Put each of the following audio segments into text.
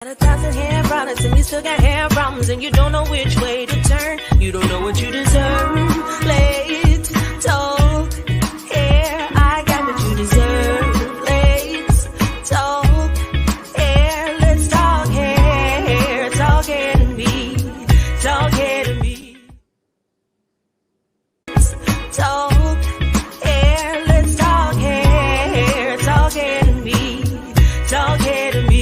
Got 1,000 hair products and you still got hair problems and you don't know which way to turn. You don't know what you deserve. Let's talk hair. I got what you deserve. Let's talk hair. Let's talk hair. Talk hair to me. Talk hair to me. Talk hair. Let's talk hair. Talk hair to me. Talk hair to me.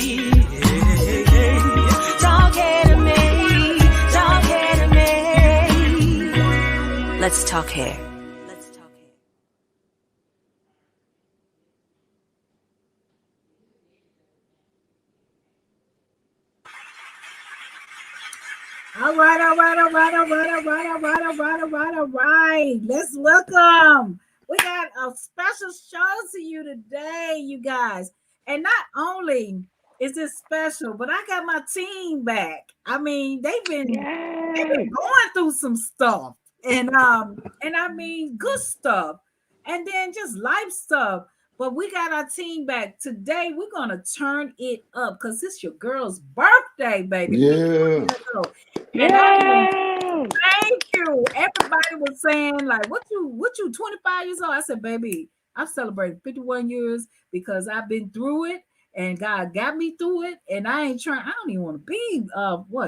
Let's talk hair. Let's talk hair. All right. Let's welcome. We got a special show to you today, you guys. And not only is this special, but I got my team back. I mean, they've been going through some stuff. And I mean good stuff, and then just life stuff. But we got our team back today. We're gonna turn it up because it's your girl's birthday, baby. Yeah. And thank you. Everybody was saying like, "What you 25 years old?" I said, "Baby, I'm celebrating 51 years because I've been through it." And God got me through it, and I don't even want to be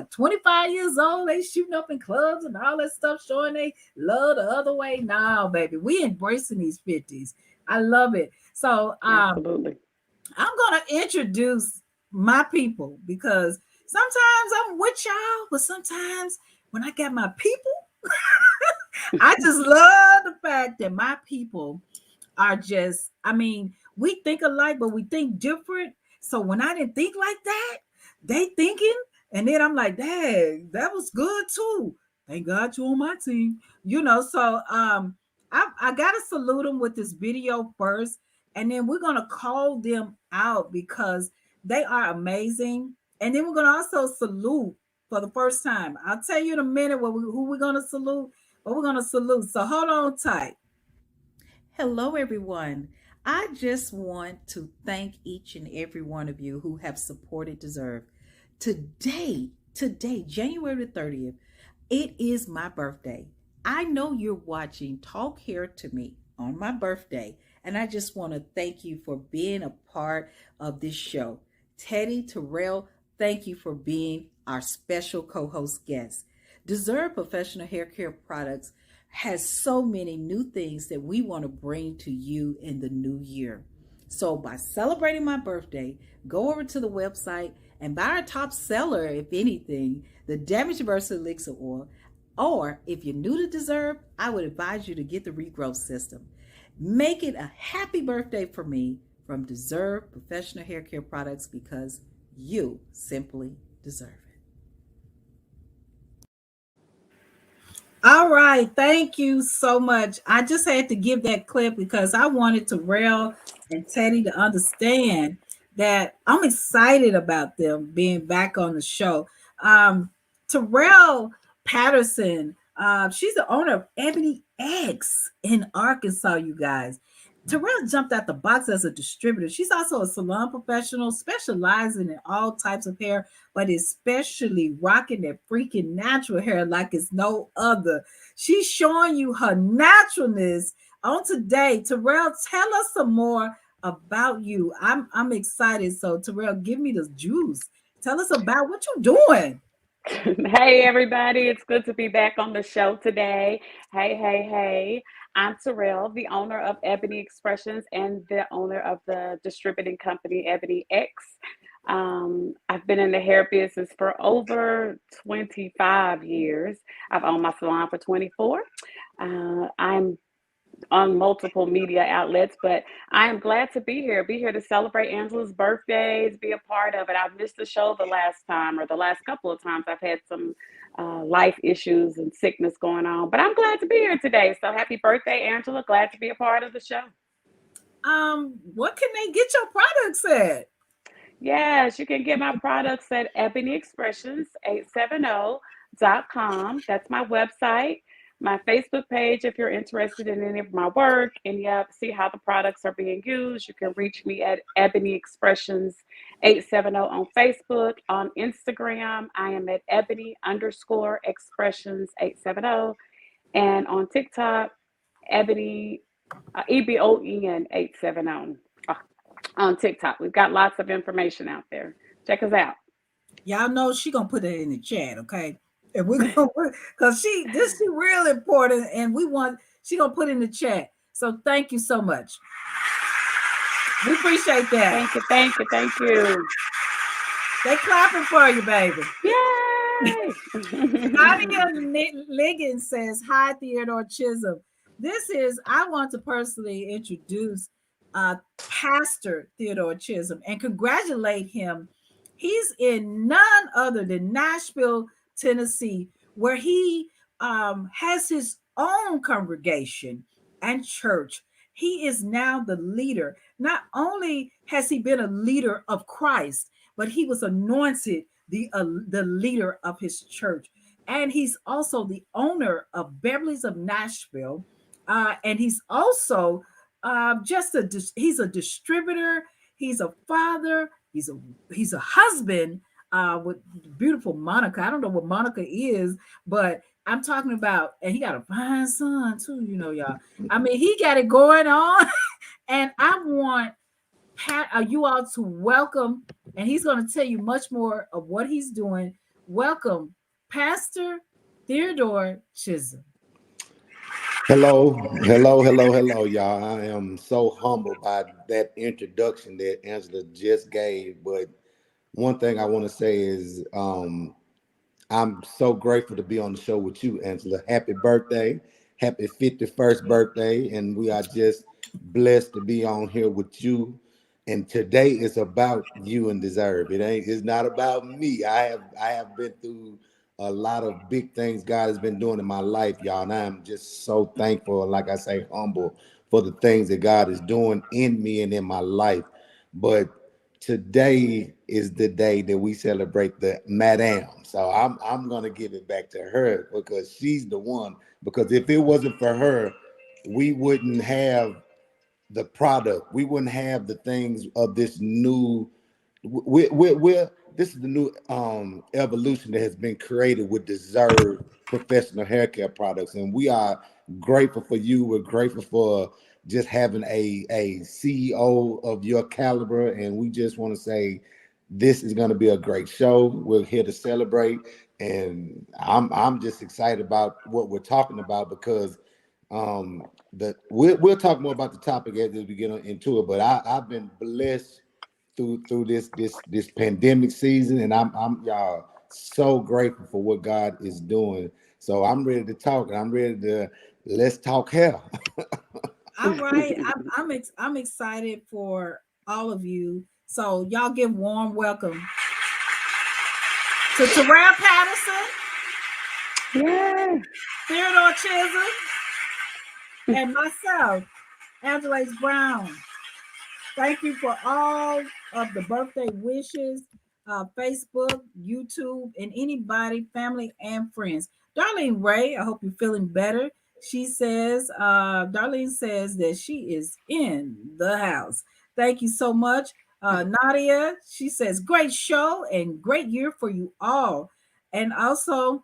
25 years old. They shooting up in clubs and all that stuff, showing they love the other way. No, baby, we embracing these 50s. I love it. So Absolutely. I'm gonna introduce my people because sometimes I'm with y'all, but sometimes when I got my people, I just love the fact that my people are just, I mean, we think alike, but we think different. So when I didn't think like that, they thinking, and then I'm like, dang, that was good too. Thank God you on my team. So I gotta salute them with this video first, and then we're gonna call them out because they are amazing. And then we're gonna also salute for the first time. I'll tell you in a minute who we're gonna salute, but we're gonna salute. So hold on tight. Hello, everyone. I just want to thank each and every one of you who have supported Deserve. Today, January 30th, it is my birthday. I know you're watching Talk Hair to Me on my birthday, and I just want to thank you for being a part of this show. Teddy, Terrell, thank you for being our special co-host guest. Deserve Professional Hair Care Products has so many new things that we want to bring to you in the new year. So by celebrating my birthday, go over to the website and buy our top seller, if anything, the Damage Reverse Elixir Oil. Or if you're new to Deserve, I would advise you to get the regrowth system. Make it a happy birthday for me from Deserve Professional Hair Care Products because you simply deserve it. All right, thank you so much. I just had to give that clip because I wanted Terrell and Teddy to understand that I'm excited about them being back on the show. Terrell Patterson, she's the owner of Ebony X in Arkansas, you guys. Terrell jumped out the box as a distributor. She's also a salon professional specializing in all types of hair, but especially rocking that freaking natural hair like it's no other. She's showing you her naturalness on today. Terrell, tell us some more about you. I'm excited. So Terrell, give me the juice. Tell us about what you're doing. Hey, everybody. It's good to be back on the show today. Hey. I'm Terrell, the owner of Ebony Expressions and the owner of the distributing company, Ebony X. I've been in the hair business for over 25 years. I've owned my salon for 24. I'm on multiple media outlets, but I am glad to be here to celebrate Angela's birthday, to be a part of it. I've missed the show the last couple of times. I've had some life issues and sickness going on, but I'm glad to be here today. So happy birthday, Angela. Glad to be a part of the show. What can they get your products at? Yes, you can get my products at Ebony Expressions 870.com. That's my website. my Facebook page if you're interested in any of my work and you see how the products are being used. You can reach me at Ebony Expressions 870 on Facebook. On Instagram, I am at Ebony underscore Expressions 870. And on TikTok, Ebony EBOEN 870 on TikTok. We've got lots of information out there. Check us out. Y'all know she gonna put it in the chat, okay? And we're gonna because this is real important, and she gonna put in the chat. So thank you so much. We appreciate that. Thank you, thank you, thank you. They clapping for you, baby. Yay! Nadia Liggins says, "Hi, Theodore Chisom. I want to personally introduce Pastor Theodore Chisom and congratulate him. He's in none other than Nashville, Tennessee, where he has his own congregation and church. He is now the leader. Not only has he been a leader of Christ, but he was anointed the leader of his church. And he's also the owner of Beverly's of Nashville. And he's also he's a distributor. He's a father. He's a husband with beautiful Monica. I don't know what Monica is, but I'm talking about, and he got a fine son too, y'all. I mean, he got it going on. And I want you all to welcome, and he's going to tell you much more of what he's doing. Welcome, Pastor Theodore Chisom. Hello, y'all. I am so humbled by that introduction that Angela just gave. But one thing I want to say is I'm so grateful to be on the show with you, Angela. Happy birthday. Happy 51st birthday. And we are just blessed to be on here with you. And today is about you and Deserve. It's not about me. I have been through a lot of big things God has been doing in my life, y'all. And I am just so thankful, and like I say, humble for the things that God is doing in me and in my life. But today is the day that we celebrate the Madame. So I'm gonna give it back to her because she's the one. Because if it wasn't for her, we wouldn't have the product. We wouldn't have the things of this new. This is the new evolution that has been created with Deserve professional hair care products, and we are grateful for you. We're grateful for just having a CEO of your caliber, and we just want to say this is going to be a great show. We're here to celebrate, and I'm just excited about what we're talking about because we'll talk more about the topic as we get into it. But I've been blessed through this pandemic season, and I'm y'all so grateful for what God is doing. So I'm ready to talk, and I'm ready to let's talk hair. All right, I'm excited for all of you. So y'all give warm welcome to Terrell Patterson, Theodore Chisom, and myself, Angela Brown. Thank you for all of the birthday wishes, Facebook, YouTube, and anybody, family, and friends. Darlene Ray, I hope you're feeling better. She says, Darlene says that she is in the house. Thank you so much. Nadia, she says, great show and great year for you all. And also,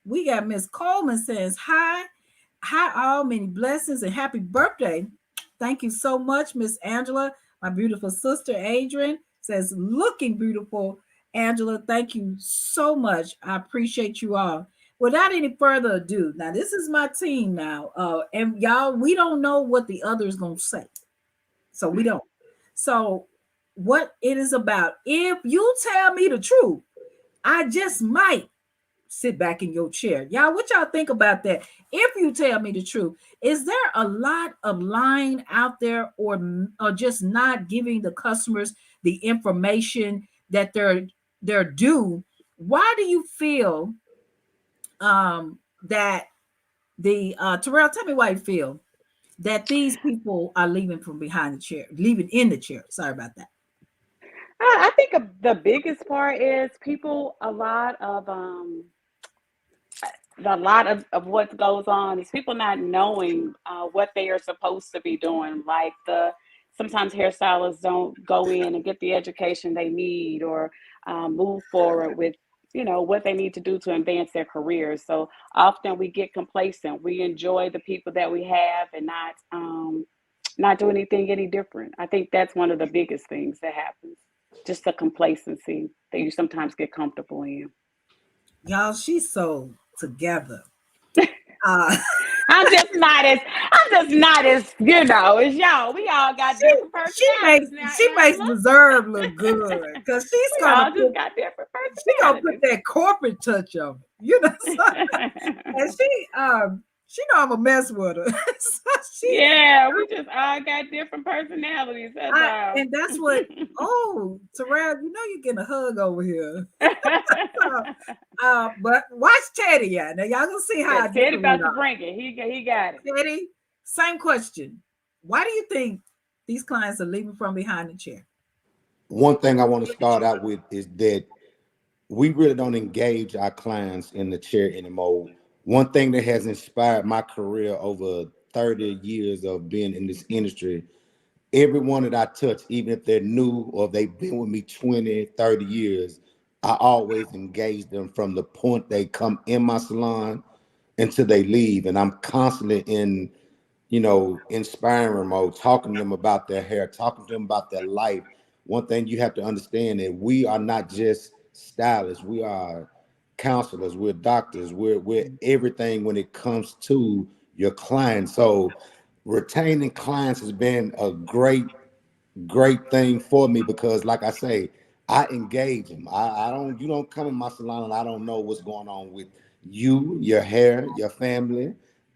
we got Miss Coleman says, hi all, many blessings and happy birthday. Thank you so much, Miss Angela. My beautiful sister Adrian says, looking beautiful, Angela. Thank you so much. I appreciate you all. Without any further ado, now this is my team now. And y'all, we don't know what the other is going to say. So we don't. So what it is about, if you tell me the truth, I just might sit back in your chair. Y'all, what y'all think about that? If you tell me the truth, is there a lot of lying out there or just not giving the customers the information that they're due? Why do you feel that the Terrell, tell me why you feel that these people are leaving from behind the chair, leaving in the chair? Sorry about that. I think the biggest part is people, a lot of a lot of what goes on is people not knowing what they are supposed to be doing. Like sometimes hairstylists don't go in and get the education they need or move forward with what they need to do to advance their careers. So often we get complacent. We enjoy the people that we have and not do anything any different. I think that's one of the biggest things that happens. Just the complacency that you sometimes get comfortable in. Y'all, she's so together. Uh, I'm just not as as y'all. We all got different personalities now, she makes Angela. Deserve look good because We all just got different she gonna put personalities. that corporate touch on it, and she know I'm a mess with her. So Yeah, we just all got different personalities. That's all. and that's what. Oh, Terrell, you're getting a hug over here. But watch Teddy, yeah. Now y'all gonna see how Yeah, Teddy different we about to are. bring it. He got it. Teddy, same question. Why do you think these clients are leaving from behind the chair? One thing I want to start out with is that we really don't engage our clients in the chair anymore. One thing that has inspired my career over 30 years of being in this industry, everyone that I touch, even if they're new or they've been with me 20, 30 years, I always engage them from the point they come in my salon until they leave. And I'm constantly in, inspiring mode, talking to them about their hair, talking to them about their life. One thing you have to understand that we are not just stylists, we are counselors, we're doctors, we're everything when it comes to your clients. So retaining clients has been a great thing for me because, like I say, I engage them. I don't. You don't come in my salon and I don't know what's going on with you, your hair, your family,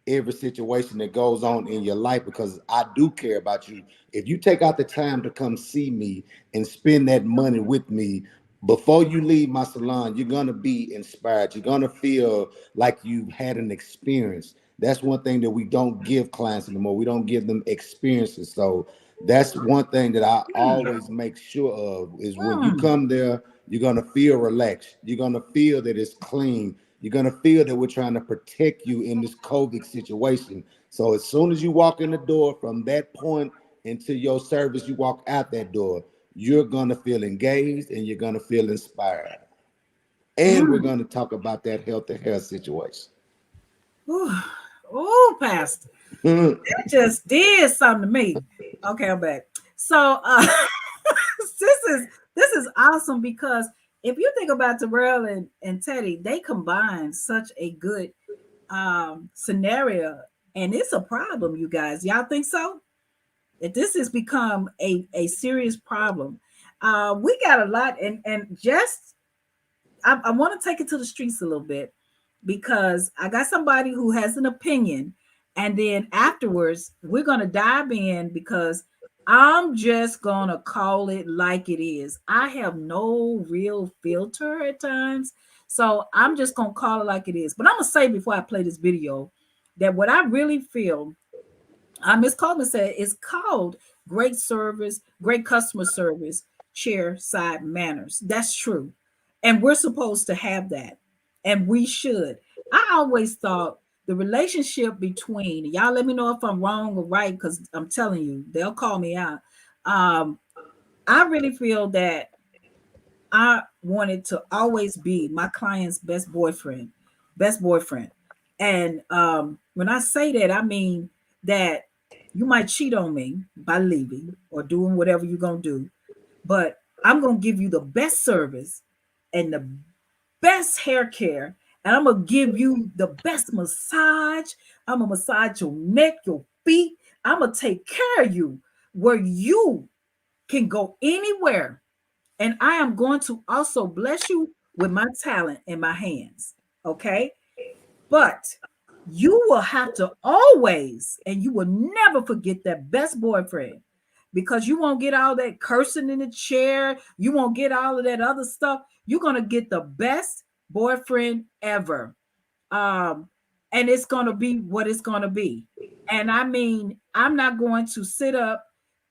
every situation that goes on in your life because I do care about you. If you take out the time to come see me and spend that money with me, before you leave my salon, you're gonna be inspired. You're gonna feel like you've had an experience. That's one thing that we don't give clients anymore. We don't give them experiences. So that's one thing that I always make sure of is when you come there, you're gonna feel relaxed. You're gonna feel that it's clean. You're gonna feel that we're trying to protect you in this COVID situation. So as soon as you walk in the door, from that point into your service, you walk out that door, you're gonna feel engaged and you're gonna feel inspired. And we're gonna talk about that health and hair situation. Oh, Pastor, that just did something to me. Okay, I'm back. So this is awesome because if you think about Terrell and Teddy, they combine such a good scenario, and it's a problem, you guys. Y'all think so? That this has become a serious problem. We got a lot, and just I want to take it to the streets a little bit because I got somebody who has an opinion, and then afterwards we're gonna dive in because I'm just gonna call it like it is. I have no real filter at times, so I'm just gonna call it like it is. But I'm gonna say before I play this video that what I really feel, Ms. Coleman said, it's called great service, great customer service, chair side manners. That's true. And we're supposed to have that. And we should. I always thought the relationship between, y'all let me know if I'm wrong or right, because I'm telling you, they'll call me out. I really feel that I wanted to always be my client's best boyfriend. And when I say that, I mean that you might cheat on me by leaving or doing whatever you're going to do, but I'm going to give you the best service and the best hair care. And I'm going to give you the best massage. I'm going to massage your neck, your feet. I'm going to take care of you where you can go anywhere. And I am going to also bless you with my talent in my hands. Okay. But you will have to always, and you will never forget that best boyfriend because you won't get all that cursing in the chair. You won't get all of that other stuff. You're going to get the best boyfriend ever. And it's going to be what it's going to be. And I mean, I'm not going to sit up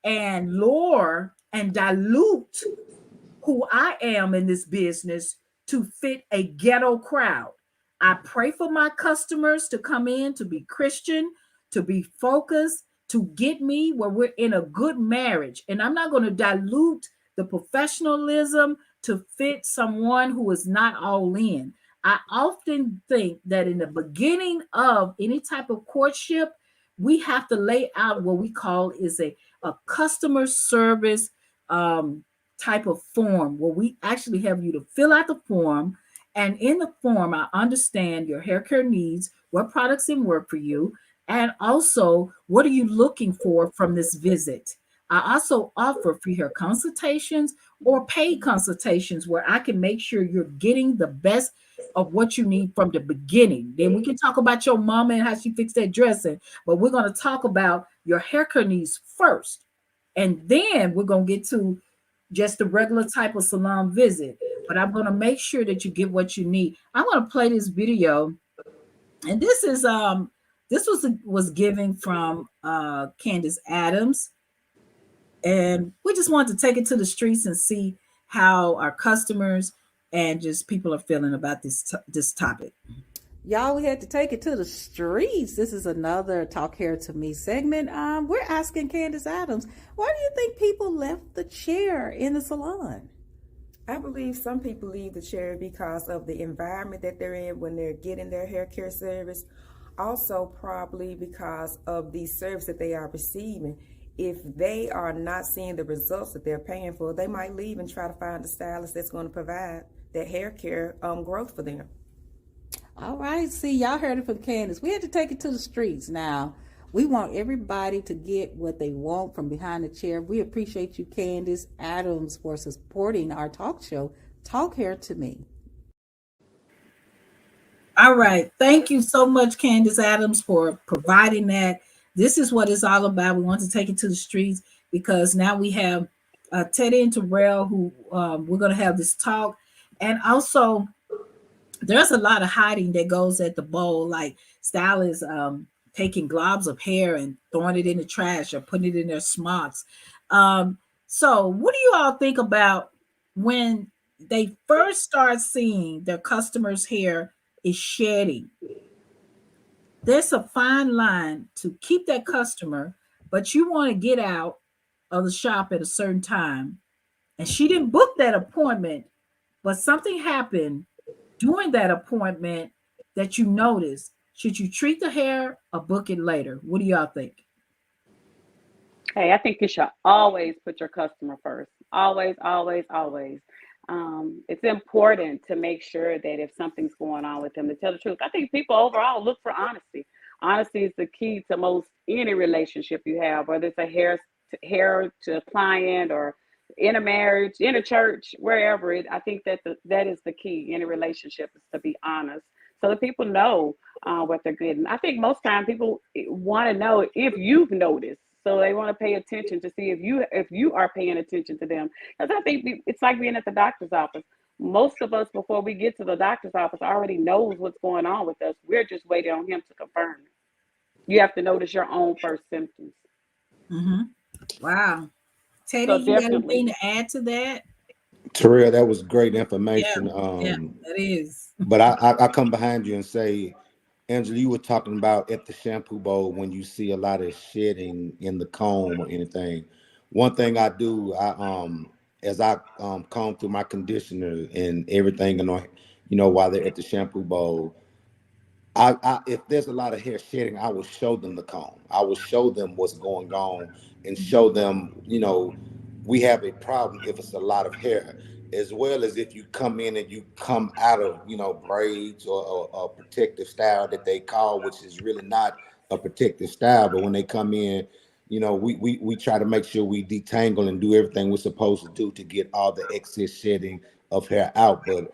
and lower and dilute who I am in this business to fit a ghetto crowd. I pray for my customers to come in to be Christian, to be focused, to get me where we're in a good marriage. And I'm not going to dilute the professionalism to fit someone who is not all in. I often think that in the beginning of any type of courtship, we have to lay out what we call is a customer service type of form where we actually have you to fill out the form. And in the form, I understand your hair care needs, what products can work for you, and also what are you looking for from this visit. I also offer free hair consultations or paid consultations where I can make sure you're getting the best of what you need from the beginning. Then we can talk about your mama and how she fixed that dressing, but we're going to talk about your hair care needs first. And then we're going to get to just the regular type of salon visit. But I'm going to make sure that you get what you need. I'm going to play this video. And this was given from Candace Adams. And we just wanted to take it to the streets and see how our customers and just people are feeling about this topic. Y'all, we had to take it to the streets. This is another Talk Hair to Me segment. We're asking Candace Adams, why do you think people left the chair in the salon? I believe some people leave the chair because of the environment that they're in when they're getting their hair care service. Also, probably because of the service that they are receiving. If they are not seeing the results that they're paying for, they might leave and try to find a stylist that's going to provide that hair care growth for them. All right, see, y'all heard it from Candace. We had to take it to the streets. Now, we want everybody to get what they want from behind the chair. We appreciate you, Candace Adams, for supporting our talk show, Talk Hair to Me. All right. Thank you so much, Candace Adams, for providing that. This is what it's all about. We want to take it to the streets because now we have Teddy and Terrell who we're going to have this talk. And also, there's a lot of hiding that goes at the bowl, like stylists taking globs of hair and throwing it in the trash or putting it in their smocks. So what do you all think about when they first start seeing their customers' hair is shedding? There's a fine line to keep that customer, but you want to get out of the shop at a certain time. And she didn't book that appointment, but something happened during that appointment that you noticed. Should you treat the hair or book it later? What do y'all think? Hey, I think you should always put your customer first. Always, always, always. It's important to make sure that if something's going on with them, to tell the truth. I think people overall look for honesty. Honesty is the key to most any relationship you have, whether it's a hair to client or in a marriage, in a church, wherever I think that that is the key in a relationship is to be honest. So that people know what they're getting. I think most time people want to know if you've noticed. So they want to pay attention to see if you are paying attention to them. Because I think it's like being at the doctor's office. Most of us, before we get to the doctor's office, already knows what's going on with us. We're just waiting on him to confirm it. You have to notice your own first symptoms. Mm-hmm. Wow. Teddy, So you got definitely. anything to add to that? Terrell, that was great information. Yeah, that is. But I come behind you and say, Angela, you were talking about at the shampoo bowl when you see a lot of shedding in the comb or anything. One thing I do, as I comb through my conditioner and everything, while they're at the shampoo bowl, if there's a lot of hair shedding, I will show them the comb. I will show them what's going on and show them, we have a problem if it's a lot of hair, as well as if you come in and you come out of, braids or a protective style that they call, which is really not a protective style. But when they come in, we try to make sure we detangle and do everything we're supposed to do to get all the excess shedding of hair out. But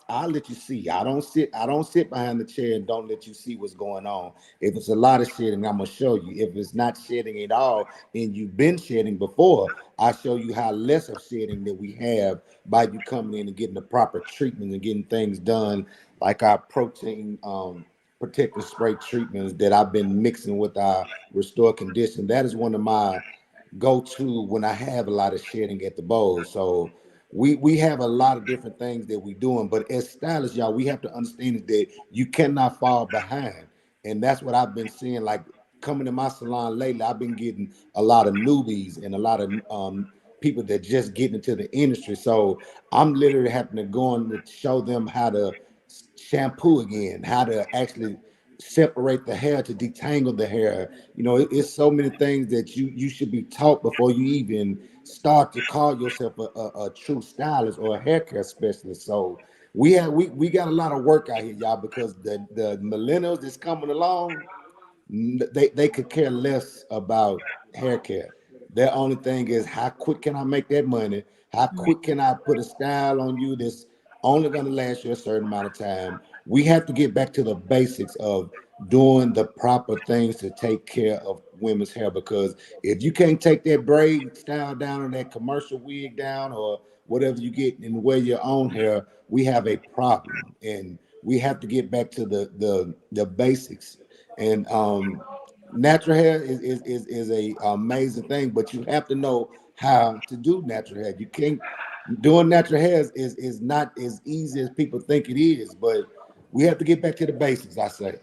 I'll let you see. I don't sit behind the chair and don't let you see what's going on. If it's a lot of shedding, I'm gonna show you. If it's not shedding at all and you've been shedding before, I show you how less of shedding that we have by you coming in and getting the proper treatment and getting things done, like our protein protective spray treatments that I've been mixing with our Restore Condition. That is one of my go-to when I have a lot of shedding at the bowl. So we have a lot of different things that we doing, but as stylists, y'all, we have to understand is that you cannot fall behind. And that's what I've been seeing. Like coming to my salon lately, I've been getting a lot of newbies and a lot of people that just getting into the industry. So I'm literally having to go on to show them how to shampoo again, how to actually separate the hair to detangle the hair. You know, it's so many things that you should be taught before you even start to call yourself a true stylist or a hair care specialist. So we got a lot of work out here, y'all, because the millennials that's coming along, they could care less about hair care. Their only thing is how quick can I make that money? How quick can I put a style on you that's only going to last you a certain amount of time? We have to get back to the basics of doing the proper things to take care of women's hair, because if you can't take that braid style down or that commercial wig down or whatever you get and wear your own hair, we have a problem. And we have to get back to the basics. And natural hair is a amazing thing, but you have to know how to do natural hair. You can't doing natural hair is not as easy as people think it is, but we have to get back to the basics, I say.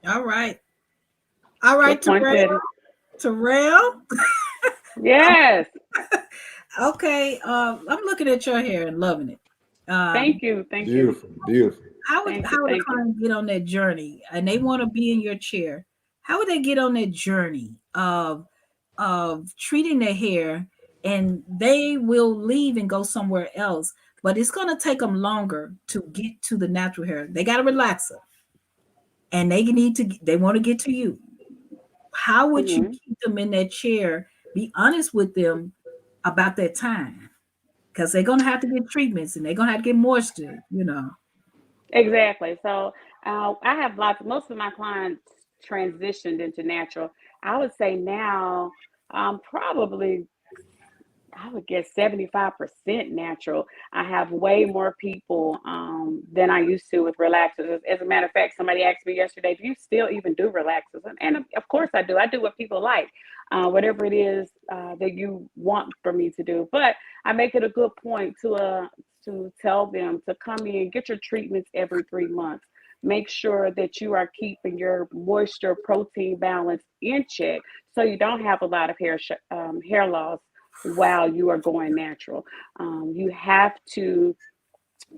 All right. All right, Good point, Terrell. Betty. Terrell. Yes. Okay. I'm looking at your hair and loving it. Um, Thank you. Thank you. Beautiful, beautiful. Thank you. how would a Thank you. client get on that journey and they want to be in your chair? How would they get on that journey of treating their hair, and they will leave and go somewhere else, but it's going to take them longer to get to the natural hair. They got a relaxer and they want to get to you. How would you Hmm. keep them in that chair? Be honest with them about that time, because they're gonna have to get treatments and they're gonna have to get moisture. Exactly. So I have most of my clients transitioned into natural. I would say now, probably I would guess 75% natural. I have way more people than I used to with relaxers. As a matter of fact, somebody asked me yesterday, do you still even do relaxers? And of course I do. I do what people like, whatever it is that you want for me to do. But I make it a good point to tell them to come in, get your treatments every 3 months. Make sure that you are keeping your moisture protein balance in check so you don't have a lot of hair loss while you are going natural. You have to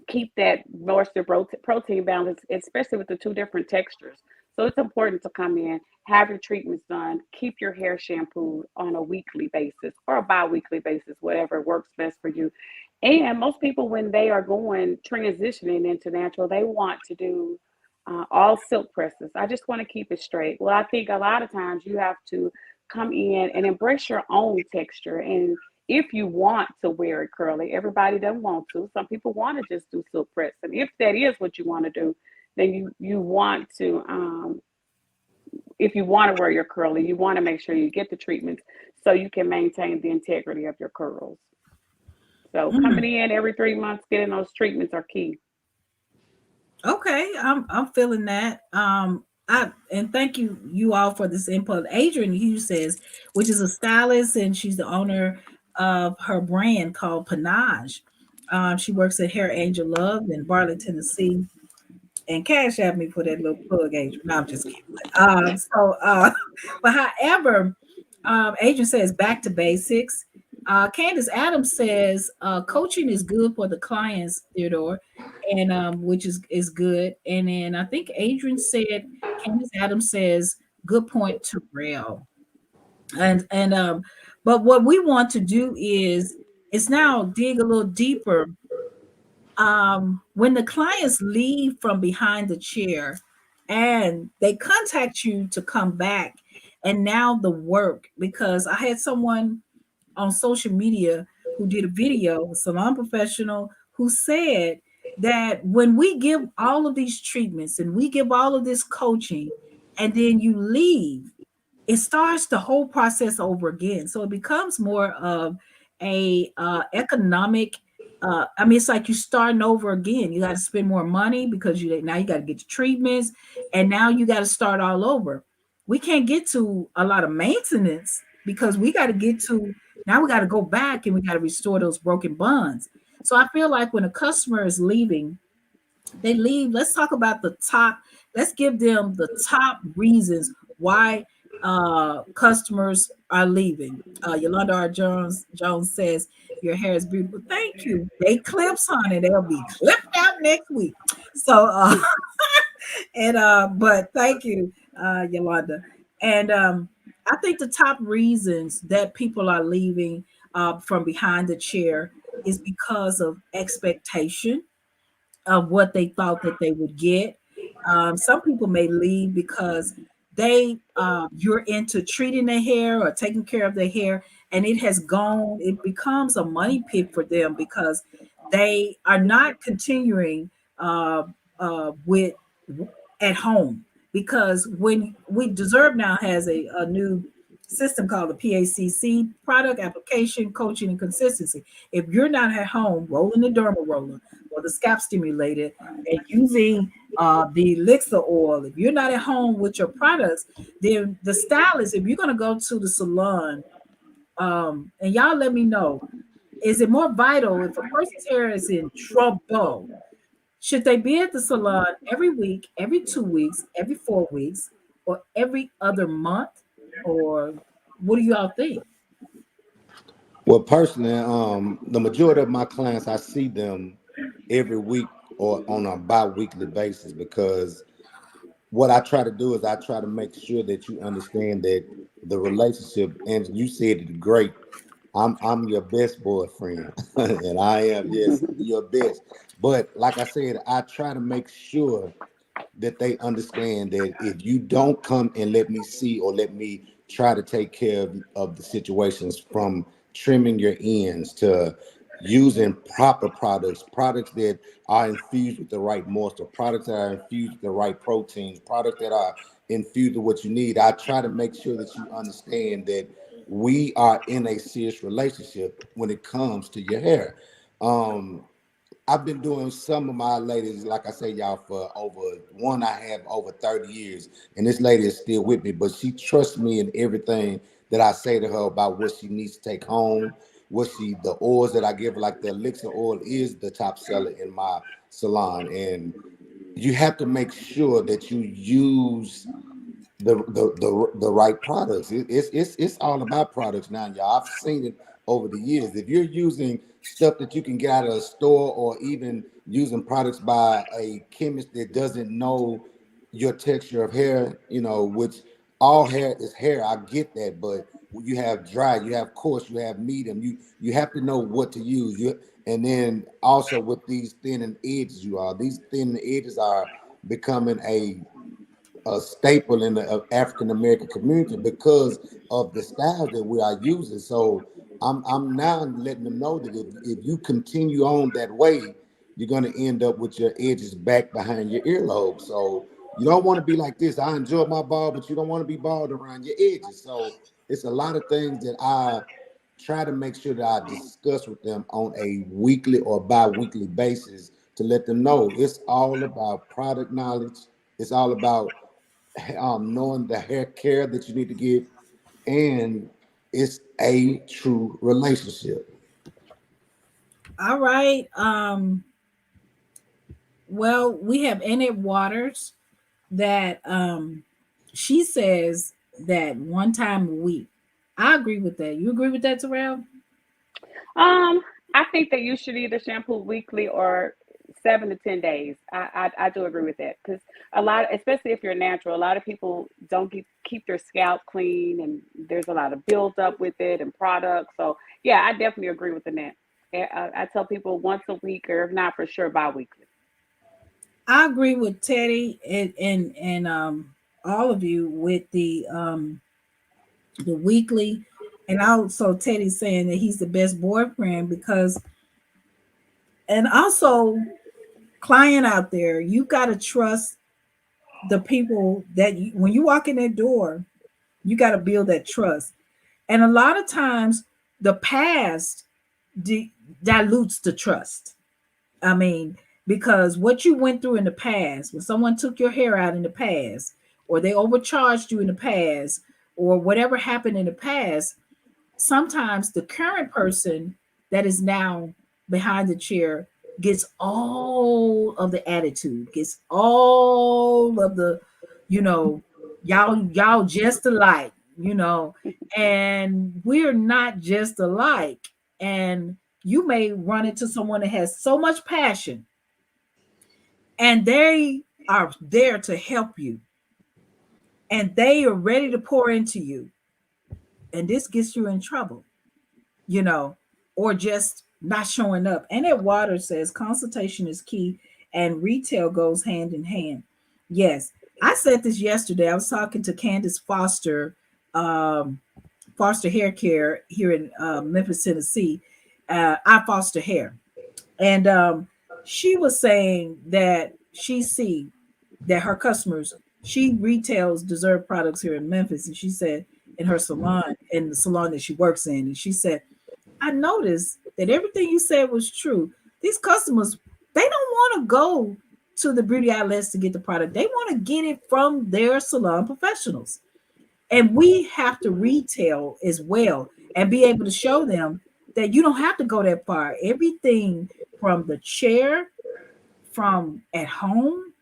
keep that moisture protein balance, especially with the two different textures. So it's important to come in, have your treatments done, keep your hair shampooed on a weekly basis or a bi-weekly basis, whatever works best for you. And most people, when they are going transitioning into natural, they want to do all silk presses. I just want to keep it straight. Well, I think a lot of times you have to come in and embrace your own texture. And if you want to wear it curly, everybody doesn't want to. Some people want to just do silk press. And if that is what you want to do, then you want to, if you want to wear your curly, you want to make sure you get the treatments so you can maintain the integrity of your curls. So Mm, coming in every 3 months, getting those treatments are key. okay, I'm feeling that. I and thank you all for this input. Adrian Hughes says, which is a stylist, and she's the owner of her brand called Panage. She works at Hair Angel Love in Bartlett, Tennessee. And cash at me for that little plug, Adrian. No, I'm just kidding. But however, Adrian says back to basics. Candace Adams says coaching is good for the clients, Theodore, and which is good. And then I think Adrian said, Candace Adams says, good point, Terrell. And but what we want to do is now dig a little deeper. When the clients leave from behind the chair and they contact you to come back, and now the work, because I had someone on social media who did a video, a salon professional, who said that when we give all of these treatments and we give all of this coaching and then you leave, it starts the whole process over again. So it becomes more of a economic. I mean, it's like you're starting over again. You got to spend more money because now you got to get the treatments, and now you got to start all over. We can't get to a lot of maintenance because we got to get to Now we got to go back and we got to restore those broken bonds. So I feel like when a customer is leaving, they leave. Let's talk about the top. Let's give them the top reasons why customers are leaving. Yolanda R. Jones says your hair is beautiful. Thank you. They clips, honey. They'll be clipped out next week. So and but thank you, Yolanda. And I think the top reasons that people are leaving from behind the chair is because of expectation of what they thought that they would get. Some people may leave because they you're into treating their hair or taking care of their hair, and it has gone. It becomes a money pit for them because they are not continuing with at home. Because when we Deserve now has a new system called the PACC, product application coaching and consistency. If you're not at home rolling the dermal roller or the scalp stimulator and using the elixir oil, if you're not at home with your products, then the stylist, if you're going to go to the salon, and y'all let me know, is it more vital if a person's hair is in trouble? Should they be at the salon every week, every 2 weeks, every 4 weeks, or every other month? Or what do y'all think? Well, personally, the majority of my clients, I see them every week or on a bi-weekly basis, because what I try to do is I try to make sure that you understand that the relationship, and you said it great. I'm your best boyfriend, and I am, yes, your best. But like I said, I try to make sure that they understand that if you don't come and let me see or let me try to take care of the situations, from trimming your ends to using proper products that are infused with the right moisture, products that are infused with the right proteins, products that are infused with what you need, I try to make sure that you understand that we are in a serious relationship when it comes to your hair. Um, I've been doing some of my ladies, like I say, y'all, for over one, I have over 30 years, and this lady is still with me, but she trusts me in everything that I say to her about what she needs to take home, the oils that I give her, like the elixir oil is the top seller in my salon. And you have to make sure that you use the right products. It's all about products now, y'all. I've seen it over the years. If you're using stuff that you can get out of a store, or even using products by a chemist that doesn't know your texture of hair, which all hair is hair. I get that, but you have dry, you have coarse, you have medium. You have to know what to use. And then also with these thinning edges, these thinning edges are becoming a staple in the African American community because of the styles that we are using. So I'm now letting them know that if you continue on that way, you're going to end up with your edges back behind your earlobe. So you don't want to be like this. I enjoy my bald, but you don't want to be bald around your edges. So it's a lot of things that I try to make sure that I discuss with them on a weekly or bi-weekly basis, to let them know it's all about product knowledge. It's all about knowing the hair care that you need to get, and it's a true relationship. All right. Well, we have Annette Waters that she says that one time a week. I agree with that. You agree with that, Terrell? Um, I think that you should either shampoo weekly or 7 to 10 days. I do agree with that, because a lot, especially if you're natural, a lot of people don't keep their scalp clean, and there's a lot of buildup with it and products. So yeah, I definitely agree with the net. I tell people once a week, or if not for sure, bi-weekly. I agree with Teddy and all of you with the weekly, and also Teddy saying that he's the best boyfriend because, and also client out there, you got to trust the people that when you walk in that door, you got to build that trust. And a lot of times the past dilutes the trust. I mean, because what you went through in the past, when someone took your hair out in the past, or they overcharged you in the past, or whatever happened in the past, sometimes the current person that is now behind the chair gets all of the attitude, gets all of the, you know, y'all just alike, you know, and we're not just alike. And you may run into someone that has so much passion and they are there to help you and they are ready to pour into you. And this gets you in trouble, you know, or just not showing up. And at Water says consultation is key and retail goes hand in hand. Yes, I said this yesterday. I was talking to Candace Foster, um, Foster Hair Care here in Memphis, Tennessee. I foster hair. And she was saying that she see that her customers, she retails Deserve products here in Memphis. And she said in her salon, in the salon that she works in, and she said, I noticed that everything you said was true. These customers, they don't want to go to the beauty outlets to get the product. They want to get it from their salon professionals. And we have to retail as well and be able to show them that you don't have to go that far. Everything from the chair, from at home,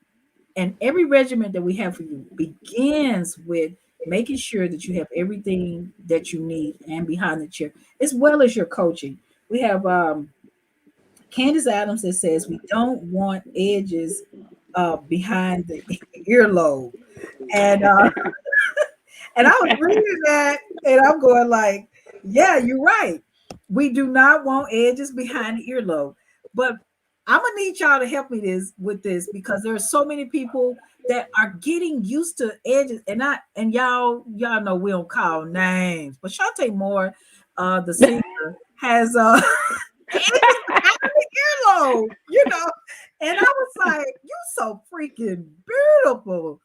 and every regimen that we have for you begins with making sure that you have everything that you need and behind the chair, as well as your coaching. We have Candace Adams that says we don't want edges behind the earlobe. And and I was reading that and I'm going like, yeah, you're right. We do not want edges behind the earlobe. But I'm gonna need y'all to help me with this because there are so many people that are getting used to edges, and y'all know we don't call names, but Shantae Moore, the singer, has edges behind the earlobe, you know, and I was like, you so freaking beautiful.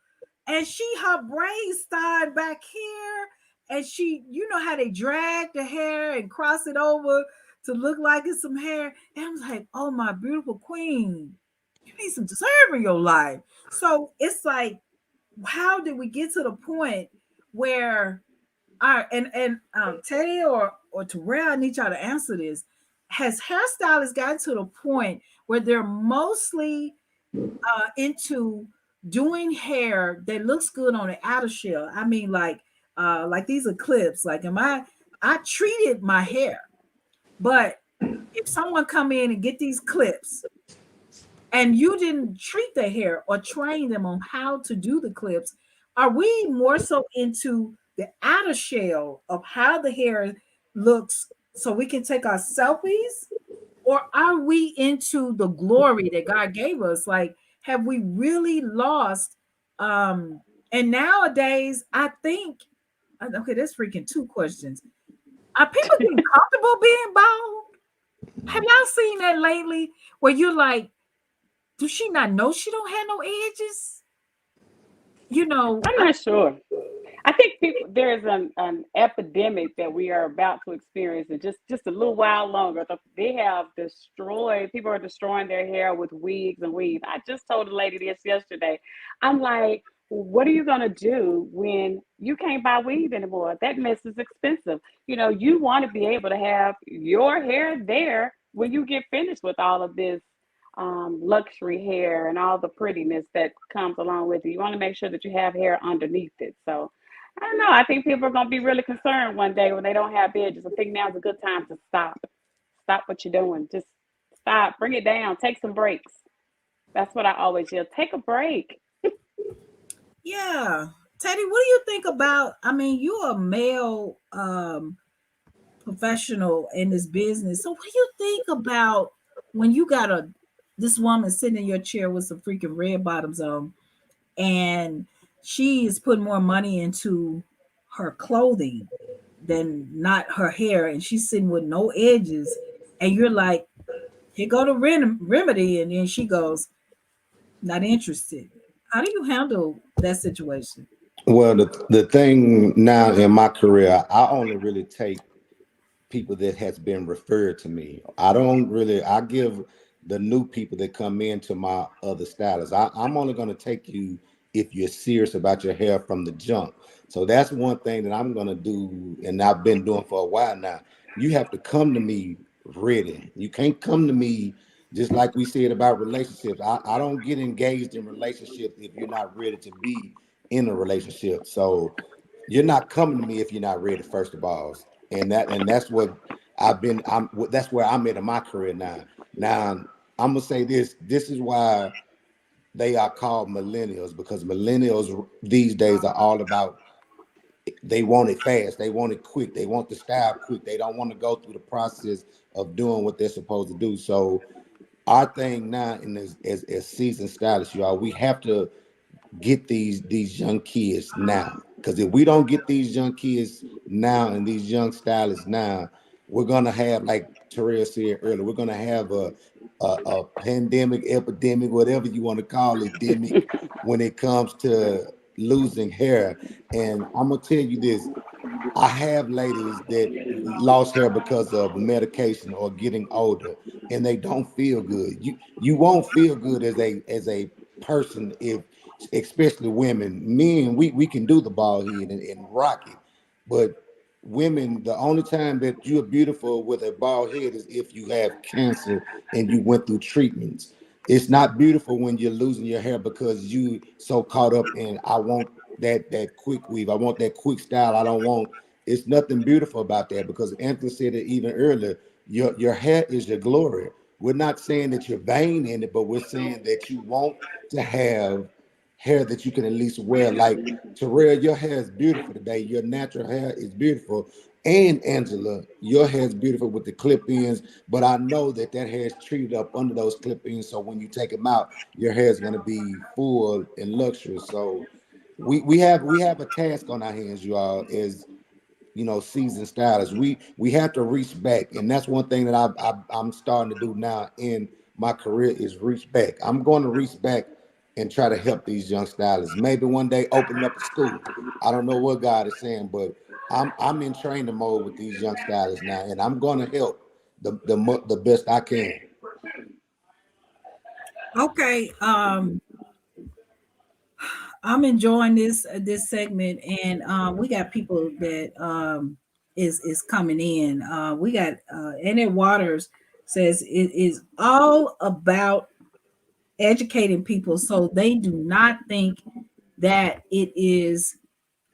And her braids started back here, and she, you know how they drag the hair and cross it over to look like it's some hair. And I was like, oh, my beautiful queen, you need some deserve in your life. So it's like, how did we get to the point where our Teddy or Terrell, I need y'all to answer this. Has hairstylists gotten to the point where they're mostly into doing hair that looks good on the outer shell? I mean, like these are clips. Like, I treated my hair, but if someone come in and get these clips and you didn't treat their hair or train them on how to do the clips, are we more so into the outer shell of how the hair looks so we can take our selfies? Or are we into the glory that God gave us? Like, have we really lost? And nowadays, I think, okay, that's freaking two questions. Are people getting comfortable being bald? Have y'all seen that lately? Where you're like, does she not know she don't have no edges? You know, I'm not sure. I think there's an epidemic that we are about to experience in just a little while longer. They have destroyed, people are destroying their hair with wigs and weaves. I just told a lady this yesterday. I'm like, what are you going to do when you can't buy weave anymore? That mess is expensive. You know, you want to be able to have your hair there when you get finished with all of this luxury hair and all the prettiness that comes along with it. You want to make sure that you have hair underneath it. So I don't know. I think people are going to be really concerned one day when they don't have edges. I think now's a good time to stop. Stop what you're doing. Just stop. Bring it down. Take some breaks. That's what I always yell. Take a break. yeah. Teddy, what do you think about? I mean, you're a male professional in this business. So what do you think about when you got this woman sitting in your chair with some freaking red bottoms on, and she is putting more money into her clothing than not her hair, and she's sitting with no edges, and you're like, here go the remedy, and then she goes, not interested. How do you handle that situation? Well, the thing now in my career, I only really take people that has been referred to me. I give the new people that come into my other stylists. I'm only going to take you if you're serious about your hair from the jump. So that's one thing that I'm gonna do, and I've been doing for a while now. You have to come to me ready. You can't come to me just like we said about relationships. I don't get engaged in relationships if you're not ready to be in a relationship. So you're not coming to me if you're not ready, first of all. And that's what that's where I'm at in my career now. Now I'm gonna say this. This is why they are called millennials, because millennials these days are all about, they want it fast, they want it quick, they want the style quick, they don't want to go through the process of doing what they're supposed to do. So our thing now, in as seasoned stylists, y'all, we have to get these young kids now. Because if we don't get these young kids now and these young stylists now, we're gonna have, like Terrell said earlier, we're gonna have a pandemic, epidemic, whatever you want to call it, demic, when it comes to losing hair. And I'm gonna tell you this. I have ladies that lost hair because of medication or getting older, and they don't feel good. You won't feel good as a person if, especially women. Men, we can do the bald head and rock it, but women, the only time that you're beautiful with a bald head is if you have cancer and you went through treatments. It's not beautiful when you're losing your hair because you so caught up in, I want that quick weave, I want that quick style, I don't want. It's nothing beautiful about that, because Anthony said it even earlier. Your hair is your glory. We're not saying that you're vain in it, but we're saying that you want to have hair that you can at least wear. Like Terrell, your hair is beautiful today. Your natural hair is beautiful. And Angela, your hair is beautiful with the clip-ins, but I know that hair is treated up under those clip-ins. So when you take them out, your hair is going to be full and luxurious. So we have a task on our hands, you all, as seasoned stylists. We have to reach back, and that's one thing that I'm starting to do now in my career, is reach back. I'm going to reach back and try to help these young stylists. Maybe one day open up a school. I don't know what God is saying, but I'm in training mode with these young stylists now, and I'm going to help the best I can. Okay. I'm enjoying this segment, and we got people that is coming in. We got Annette Waters says it is all about educating people so they do not think that it is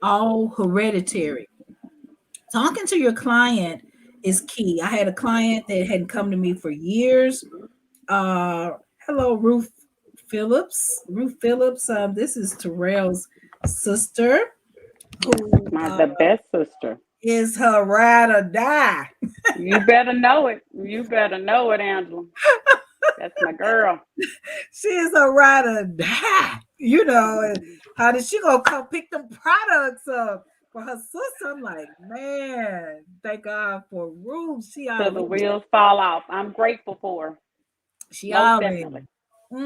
all hereditary. Talking to your client is key. I had a client that hadn't come to me for years. Uh, Hello, Ruth Phillips. Ruth Phillips. This is Terrell's sister, who The best sister. is her ride or die. You better know it. You better know it, Angela. That's my girl. She is a ride or die. And how did she go come pick them products up for her sister? I'm like, man, thank God for Ruth. Till the wheels fall off. I'm grateful for her. She Most already. definitely.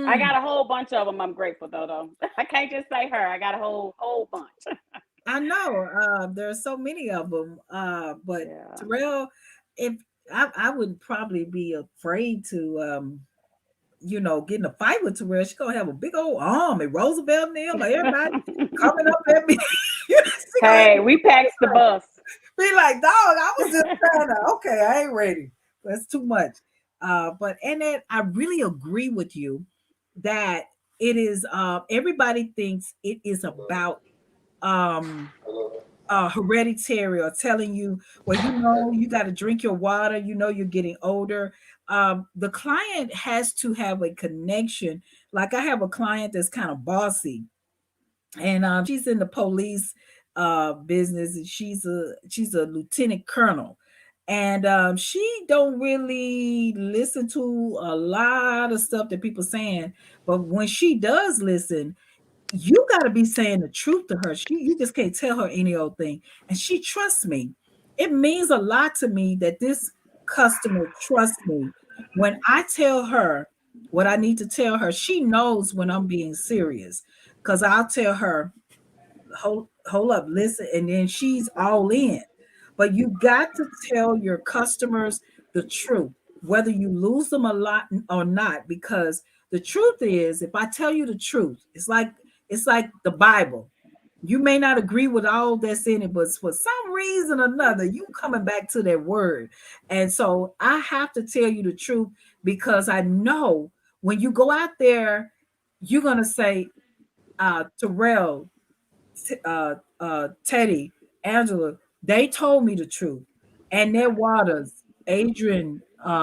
I got a whole bunch of them. I'm grateful though. I can't just say her. I got a whole bunch. I know there are so many of them, but Yeah. Terrell, if I would probably be afraid to, get in a fight with Terrell. She's gonna have a big old arm and Roosevelt and them, like everybody coming up at me. Hey, we packed the bus. Be like, dog, I was just trying to. Okay, I ain't ready. That's too much. But Annette, I really agree with you that it is. Everybody thinks it is about hereditary, or telling you, well, you got to drink your water, you're getting older. The client has to have a connection. Like, I have a client that's kind of bossy, and she's in the police business, and she's a lieutenant colonel, and she don't really listen to a lot of stuff that people saying, but when she does listen, you got to be saying the truth to her. You just can't tell her any old thing. And she trusts me. It means a lot to me that this customer trusts me. When I tell her what I need to tell her, she knows when I'm being serious, because I'll tell her, hold up, listen, and then she's all in. But you got to tell your customers the truth, whether you lose them a lot or not, because the truth is, if I tell you the truth, it's like It's like the Bible. You may not agree with all that's in it, but for some reason or another, you coming back to that word. And so I have to tell you the truth because I know when you go out there, you're gonna say, Terrell, Teddy, Angela, they told me the truth. And their waters, Adrian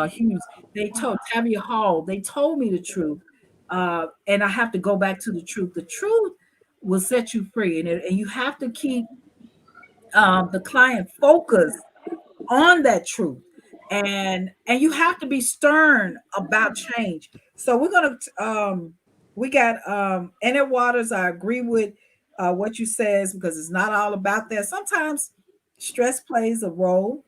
Hughes, they told Tabby Hall, they told me the truth. And I have to go back to the truth. The truth will set you free. And you have to keep the client focused on that truth. And you have to be stern about change. So we're gonna we got Annette Waters. I agree with what you says because it's not all about that. Sometimes stress plays a role,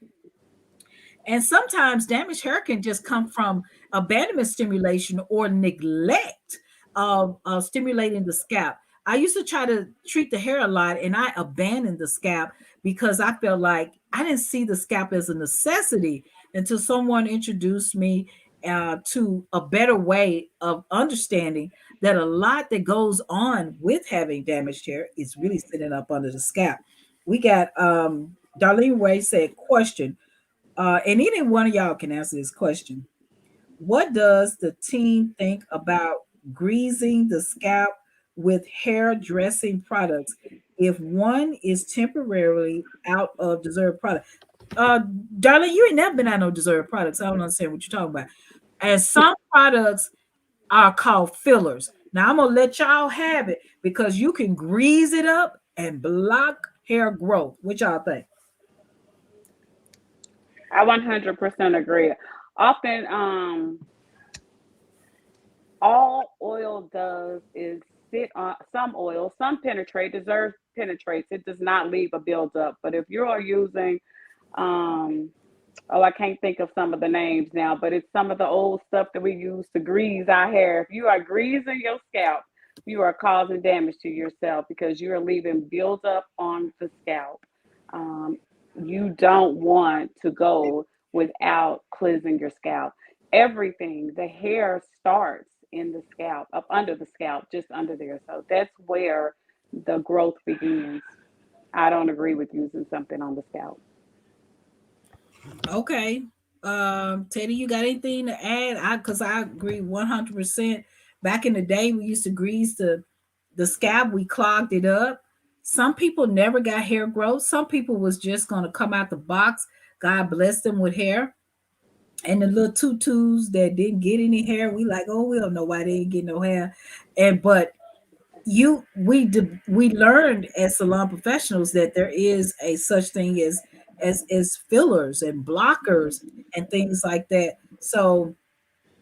and sometimes damaged hair can just come from abandonment stimulation or neglect of stimulating the scalp. I used to try to treat the hair a lot and I abandoned the scalp because I felt like I didn't see the scalp as a necessity until someone introduced me to a better way of understanding that a lot that goes on with having damaged hair is really sitting up under the scalp. We got Darlene Ray said, question, and any one of y'all can answer this question. What does the team think about greasing the scalp with hair dressing products if one is temporarily out of deserved product? Uh, Darling, you ain't never been out no deserved products. I don't understand what you're talking about. And some products are called fillers. Now I'm gonna let y'all have it because you can grease it up and block hair growth. What y'all think? I 100% agree. Often, all oil does is sit on some oil, some penetrate, deserves penetrates. It does not leave a buildup. But if you are using, um, oh, I can't think of some of the names now, but it's some of the old stuff that we use to grease our hair. If you are greasing your scalp, you are causing damage to yourself because you are leaving buildup on the scalp. Um, you don't want to go without cleansing your scalp. Everything, the hair starts in the scalp, up under the scalp, just under there. So that's where the growth begins. I don't agree with using something on the scalp. Okay. Teddy, you got anything to add? I agree 100%. Back in the day, we used to grease the scalp, we clogged it up. Some people never got hair growth. Some people was just gonna come out the box. God bless them with hair. And the little tutus that didn't get any hair, we like, oh, we don't know why they didn't get no hair. And but we learned as salon professionals that there is a such thing as fillers and blockers and things like that. So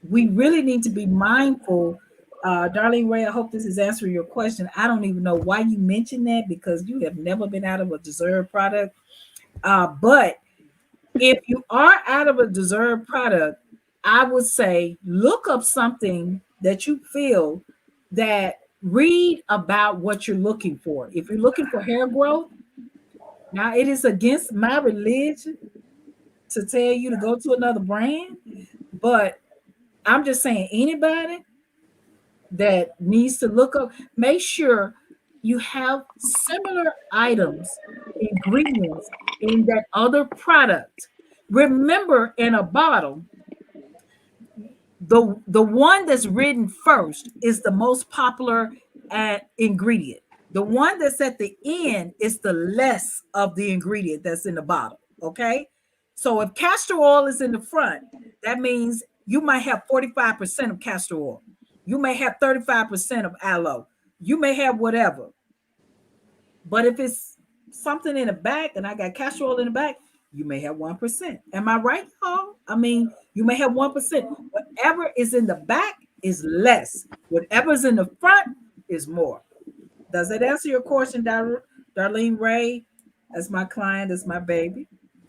we really need to be mindful. Darlene Ray, I hope this is answering your question. I don't even know why you mentioned that because you have never been out of a deserved product. But if you are out of a deserved product, I would say look up something that you feel that read about what you're looking for. If you're looking for hair growth, now it is against my religion to tell you to go to another brand, but I'm just saying anybody that needs to look up, make sure you have similar items, ingredients in that other product. Remember, in a bottle, the one that's written first is the most popular ingredient. The one that's at the end is the less of the ingredient that's in the bottle. Okay, so if castor oil is in the front, that means you might have 45% of castor oil. You may have 35% of aloe. You may have whatever. But if it's something in the back and I got castor oil in the back, you may have 1%. Am I right, y'all? I mean, you may have 1%. Whatever is in the back is less. Whatever's in the front is more. Does that answer your question, Darlene Ray? As my client, as my baby.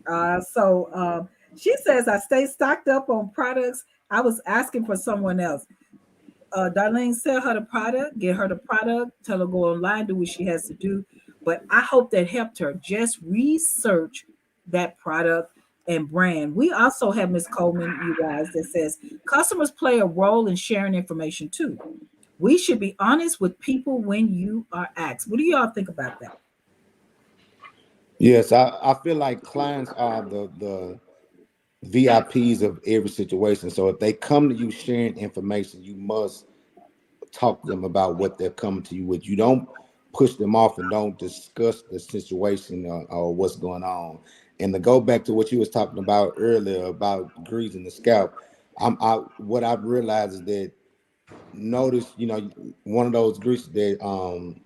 She says, I stay stocked up on products. I was asking for someone else. Darlene, sell her the product, get her the product, tell her go online, do what she has to do. But I hope that helped her. Just research that product and brand. We also have Miss Coleman, you guys, that says customers play a role in sharing information too. We should be honest with people when you are asked. What do y'all think about that? Yes, I feel like clients are the VIPs of every situation. So if they come to you sharing information, you must talk to them about what they're coming to you with. You don't push them off and don't discuss the situation or what's going on. And to go back to what you was talking about earlier about greasing the scalp, what I've realized is that notice, one of those greases that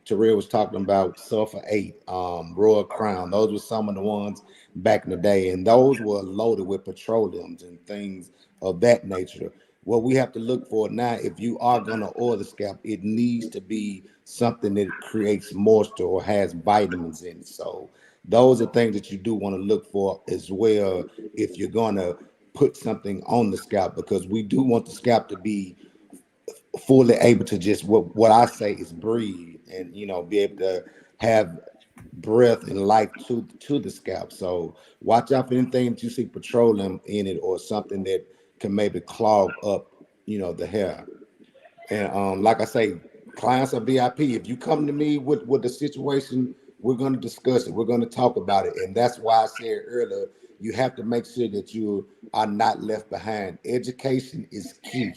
Terrell was talking about, Sulfur 8, Royal Crown. Those were some of the ones back in the day, and those were loaded with petroleums and things of that nature. What we have to look for now, if you are going to oil the scalp, it needs to be something that creates moisture or has vitamins in it. So those are things that you do want to look for as well if you're going to put something on the scalp, because we do want the scalp to be fully able to just what I say is breathe, and be able to have breath and life to the scalp. So watch out for anything that you see petroleum in it or something that can maybe clog up the hair. And like I say, clients are VIP. If you come to me with the situation, we're going to discuss it. We're going to talk about it. And that's why I said earlier, you have to make sure that you are not left behind. Education is key.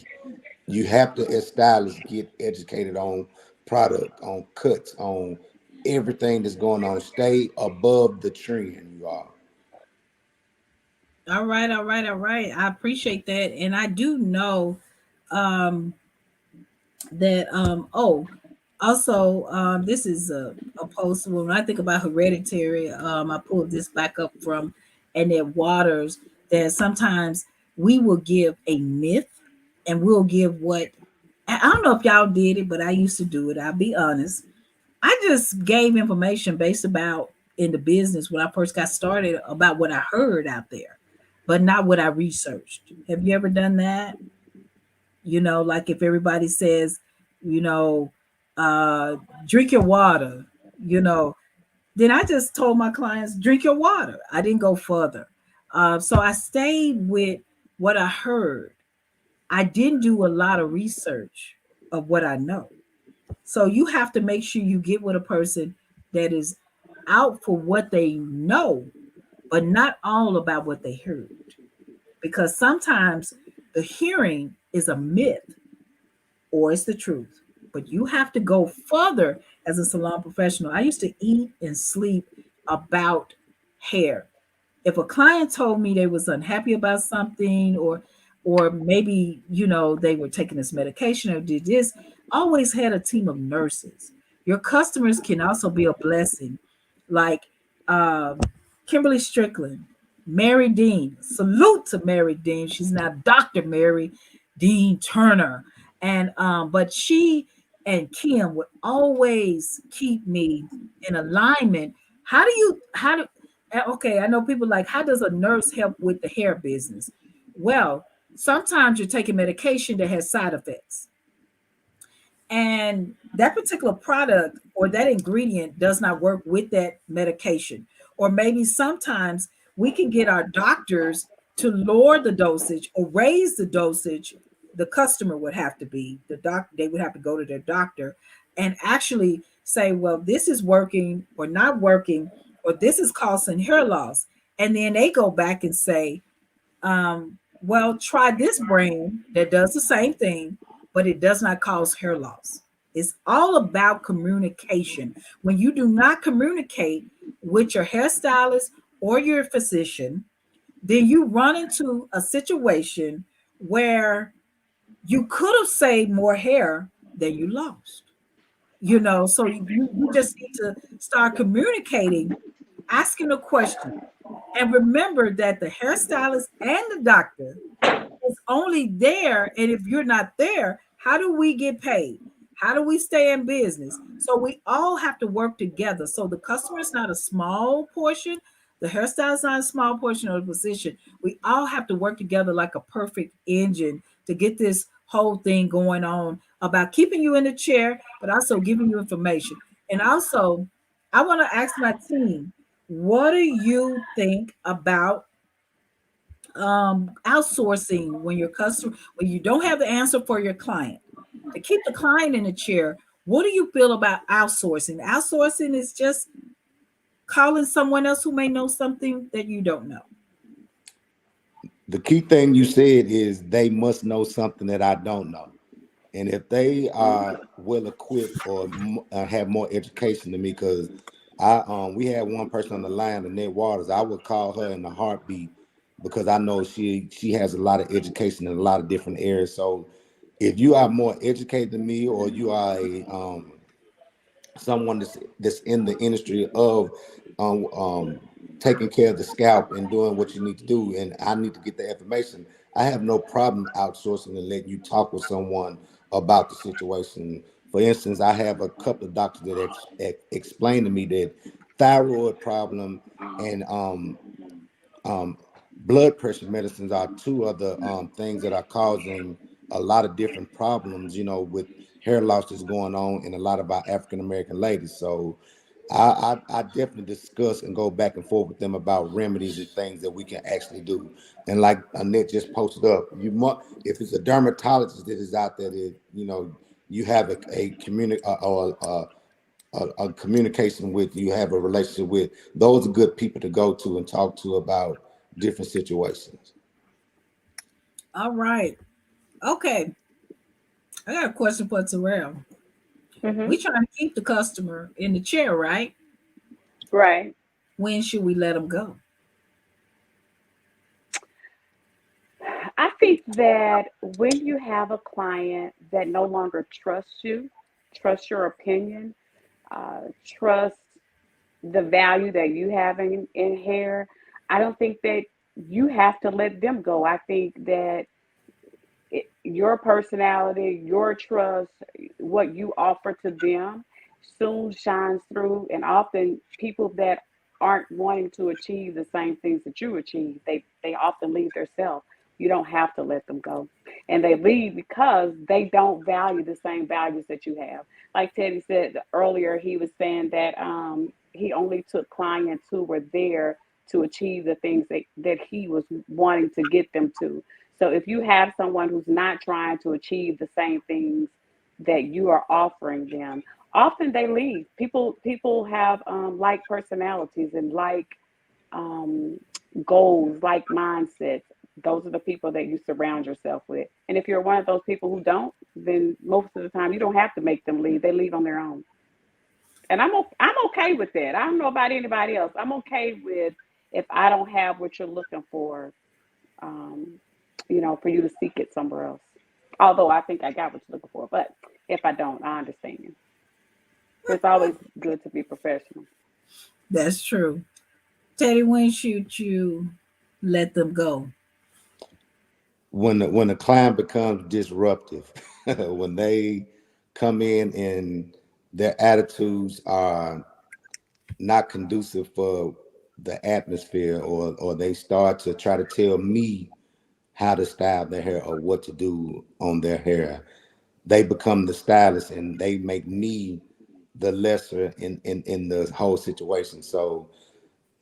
You have to, as stylists, get educated on product, on cuts, on everything that's going on. Stay above the trend. You are. All right, all right, all right. I appreciate that. And I do know um that also this is a post. When I think about hereditary, I pulled this back up from Annette Waters, that sometimes we will give a myth, and we'll give what, I don't know if y'all did it, but I used to do it. I'll be honest. I just gave information based about in the business when I first got started about what I heard out there, but not what I researched. Have you ever done that? Like if everybody says, you know, uh, drink your water, you know, then I just told my clients, drink your water. I didn't go further. So I stayed with what I heard. I didn't do a lot of research of what I know. So you have to make sure you get with a person that is out for what they know, but not all about what they heard. Because sometimes the hearing is a myth or it's the truth. But you have to go further as a salon professional. I used to eat and sleep about hair. If a client told me they was unhappy about something, or maybe they were taking this medication or did this, always had a team of nurses. Your customers can also be a blessing, like um, Kimberly Strickland, Mary Dean. Salute to Mary Dean. She's now Dr. Mary Dean Turner, and but she and Kim would always keep me in alignment. How do Okay, I know people like, how does a nurse help with the hair business? Well, sometimes you're taking medication that has side effects, and that particular product or that ingredient does not work with that medication. Or maybe sometimes we can get our doctors to lower the dosage or raise the dosage. The customer would have to be the doctor, they would have to go to their doctor and actually say, well, this is working or not working, or this is causing hair loss. And then they go back and say, well, try this brand that does the same thing, but it does not cause hair loss. It's all about communication. When you do not communicate with your hairstylist or your physician, then you run into a situation where you could have saved more hair than you lost. So you just need to start communicating, asking a question. And remember that the hairstylist and the doctor is only there. And if you're not there, how do we get paid? How do we stay in business? So we all have to work together. So the customer is not a small portion. The hairstyle is not a small portion of the position. We all have to work together like a perfect engine to get this whole thing going on about keeping you in the chair, but also giving you information. And also, I want to ask my team, what do you think about outsourcing when your customer, when you don't have the answer for your client? to keep the client in the chair. What do you feel about outsourcing? Outsourcing is just calling someone else who may know something that you don't know. The key thing you said is they must know something that I don't know. And if they are well equipped or have more education than me, because we had one person on the line, Annette Waters, I would call her in a heartbeat because I know she has a lot of education in a lot of different areas. So if you are more educated than me, or you are someone that's in the industry of um, um, taking care of the scalp and doing what you need to do, and I need to get the information, I have no problem outsourcing and letting you talk with someone about the situation. For instance, I have a couple of doctors that explained to me that thyroid problem and um, blood pressure medicines are two other things that are causing a lot of different problems, with hair loss that's going on in a lot of our African American ladies. So I definitely discuss and go back and forth with them about remedies and things that we can actually do. And like Annette just posted up, if it's a dermatologist that is out there that you have a communication with, you have a relationship with, those are good people to go to and talk to about different situations. All right. Okay. I got a question for Terrell. Mm-hmm. We trying to keep the customer in the chair, right? Right. When should we let them go? I think that when you have a client that no longer trusts you, trusts your opinion, trust the value that you have in hair, I don't think that you have to let them go. I think that your personality, your trust, what you offer to them soon shines through. And often people that aren't wanting to achieve the same things that you achieve, they often leave themselves. You don't have to let them go. And they leave because they don't value the same values that you have. Like Teddy said earlier, he was saying that he only took clients who were there to achieve the things that he was wanting to get them to. So if you have someone who's not trying to achieve the same things that you are offering them, often they leave. People have like personalities and like um, goals, like mindsets. Those are the people that you surround yourself with. And if you're one of those people who don't, then most of the time you don't have to make them leave. They leave on their own. And I'm okay with that. I don't know about anybody else. I'm okay with if I don't have what you're looking for, um, for you to seek it somewhere else. Although I think I got what you're looking for, but if I don't, I understand. It's always good to be professional. That's true. Teddy, when should you let them go? When the client becomes disruptive, when they come in and their attitudes are not conducive for the atmosphere, or they start to try to tell me how to style their hair or what to do on their hair. They become the stylist and they make me the lesser in the whole situation. So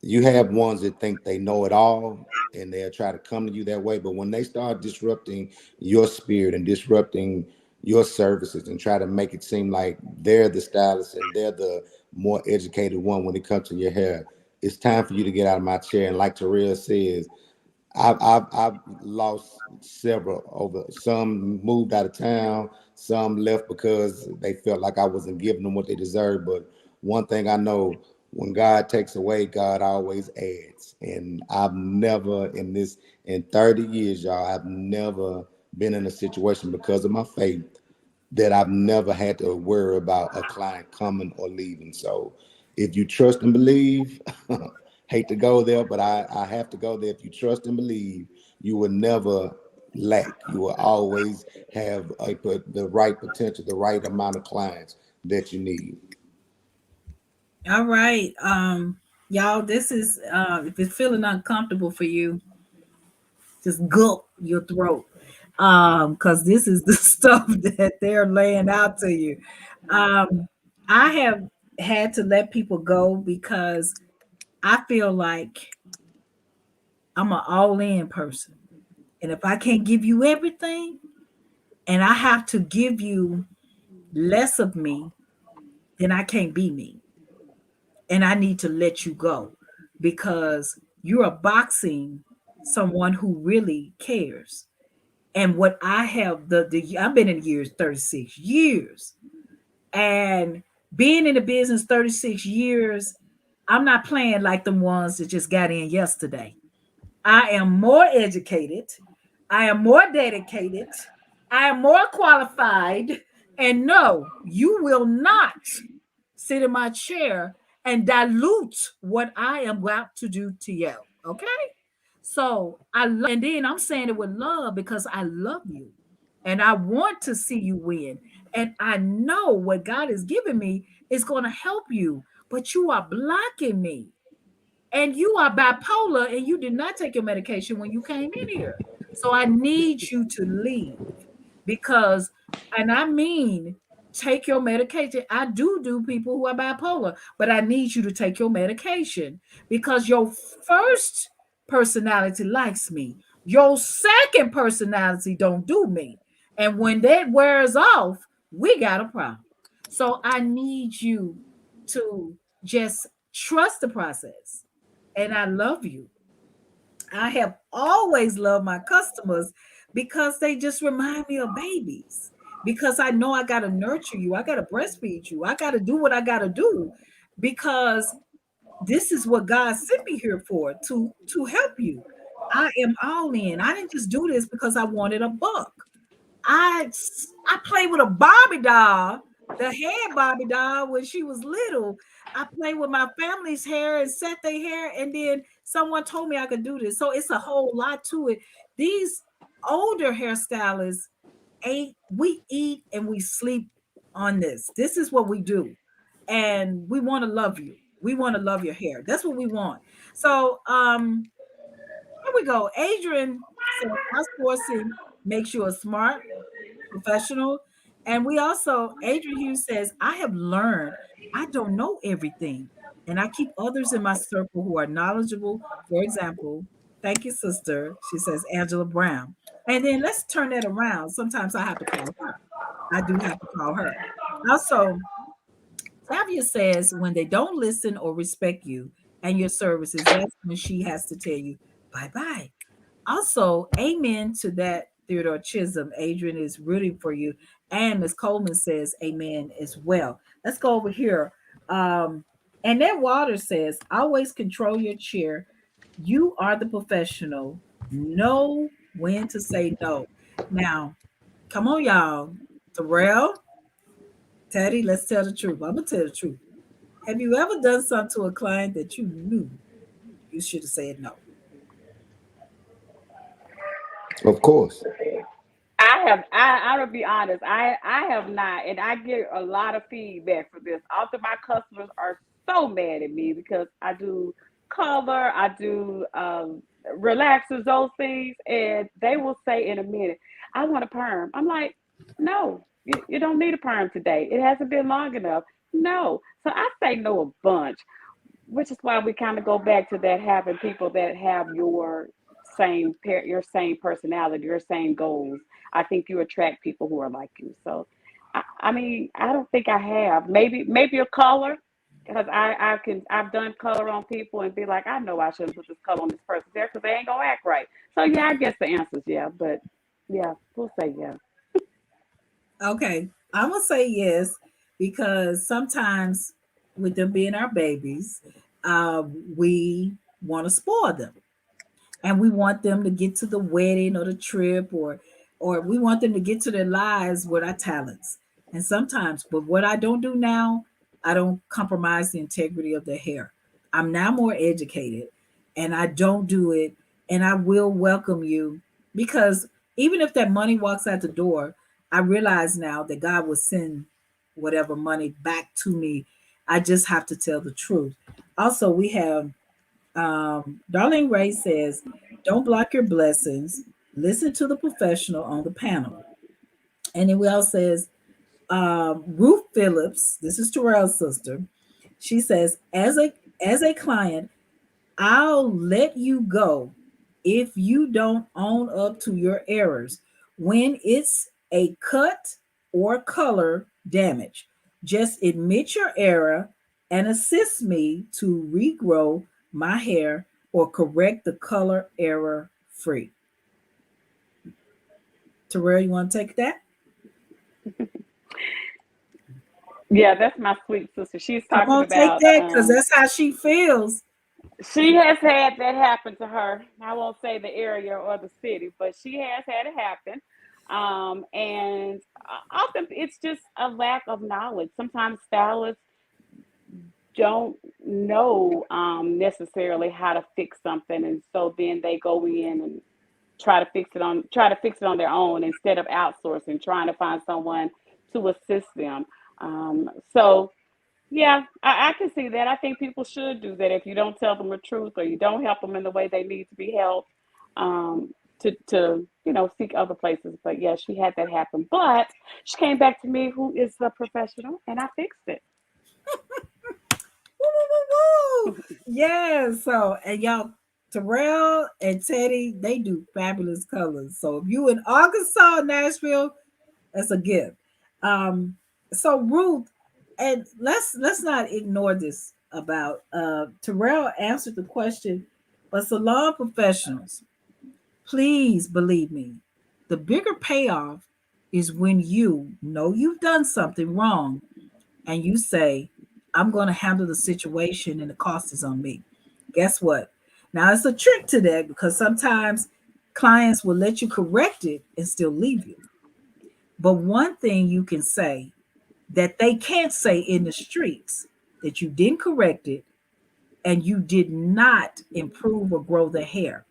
you have ones that think they know it all and they'll try to come to you that way. But when they start disrupting your spirit and disrupting your services and try to make it seem like they're the stylist and they're the more educated one when it comes to your hair, it's time for you to get out of my chair. And like Terrell says, I've lost several over. Some moved out of town, some left because they felt like I wasn't giving them what they deserved. But one thing I know, when God takes away, God always adds. And I've never in 30 years, y'all, I've never been in a situation because of my faith that I've never had to worry about a client coming or leaving. So if you trust and believe, hate to go there, but I have to go there. If you trust and believe, you will never lack. You will always have the right potential, the right amount of clients that you need. All right. Y'all, this is if it's feeling uncomfortable for you, just gulp your throat. Because this is the stuff that they're laying out to you. Um, I have had to let people go because I feel like I'm an all-in person. And if I can't give you everything, and I have to give you less of me, then I can't be me. And I need to let you go because you're a boxing someone who really cares. And what I have the I've been in years 36 years, and being in the business 36 years, I'm not playing like the ones that just got in yesterday. I am more educated. I am more dedicated. I am more qualified. And no, you will not sit in my chair and dilute what I am about to do to you. Okay? So I love, and then I'm saying it with love because I love you and I want to see you win. And I know what God has given me is going to help you, but you are blocking me, and you are bipolar and you did not take your medication when you came in here. So I need you to leave because, and I mean, take your medication. I do people who are bipolar, but I need you to take your medication because your first personality likes me. Your second personality don't do me. And when that wears off, we got a problem. So I need you to just trust the process. And I love you. I have always loved my customers because they just remind me of babies. Because I know I got to nurture you, I got to breastfeed you, I got to do what I got to do because this is what God sent me here for to help you. I am all in. I didn't just do this because I wanted a buck. I I played with a Barbie doll, the head Barbie doll when she was little. I played with my family's hair and set their hair, and then someone told me I could do this. So it's a whole lot to it. These older hairstylists we eat and we sleep on this. This is what we do. And we want to love you. We want to love your hair. That's what we want. So here we go. Adrian said outsourcing makes you a smart professional. And we also, Adrian Hughes says, I have learned I don't know everything. And I keep others in my circle who are knowledgeable. For example, thank you, sister. She says, Angela Brown. And then let's turn that around. Sometimes I have to call her. I do have to call her. Also, Flavia says, when they don't listen or respect you and your services, that's when she has to tell you, bye bye. Also, amen to that, Theodore Chisom. Adrian is rooting for you. And Miss Coleman says amen as well. Let's go over here. Um, and that water says, always control your chair. You are the professional. Know when to say no. Now, come on, y'all. Terrell, Teddy, let's tell the truth. I'm going to tell the truth. Have you ever done something to a client that you knew you should have said no? Of course. I have. I'll be honest. I have not, and I get a lot of feedback for this. Often my customers are so mad at me because I do color, I do relaxers, those things, and they will say in a minute, "I want a perm." I'm like, "No, you don't need a perm today. It hasn't been long enough." No, so I say no a bunch, which is why we kind of go back to that having people that have your same personality, your same goals. I think you attract people who are like you. So, I mean, I don't think I have. Maybe a color, because I've done color on people and be like, I know I shouldn't put this color on this person's hair because they ain't gonna act right. So yeah, I guess the answer is yeah, but yeah, we'll say yeah. Okay, I'm gonna say yes because sometimes with them being our babies, we want to spoil them, and we want them to get to the wedding or the trip, or we want them to get to their lives with our talents. And sometimes, but what I don't do now, I don't compromise the integrity of their hair. I'm now more educated, and I don't do it, and I will welcome you because even if that money walks out the door, I realize now that God will send whatever money back to me. I just have to tell the truth. Also, we have Darlene Ray says, don't block your blessings. Listen to the professional on the panel. And then we also says, Ruth Phillips, this is Terrell's sister. She says, as a client, I'll let you go if you don't own up to your errors. When it's a cut or color damage. Just admit your error and assist me to regrow my hair or correct the color error free. Terrell, you want to take that? Yeah, that's my sweet sister. She's Come talking on, take about that, because that's how she feels. she has had that happen to her. I won't say the area or the city, but she has had it happen. And often it's just a lack of knowledge. Sometimes stylists don't know necessarily how to fix something, and so then they go in and try to fix it on their own instead of outsourcing, trying to find someone to assist them. So yeah, I can see that. I think people should do that if you don't tell them the truth or you don't help them in the way they need to be helped. To seek other places. But yeah, she had that happen. But she came back to me, who is the professional, and I fixed it. Woo, woo, woo, woo. Yeah. So, and y'all, Terrell and Teddy, they do fabulous colors. So if you in Arkansas, Nashville, that's a gift. Um, so Ruth, and let's not ignore this about Terrell answered the question, but salon professionals, please believe me, the bigger payoff is when you know you've done something wrong and you say, I'm going to handle the situation and the cost is on me. Guess what? Now, it's a trick to that because sometimes clients will let you correct it and still leave you. But one thing you can say that they can't say in the streets that you didn't correct it and you did not improve or grow the hair.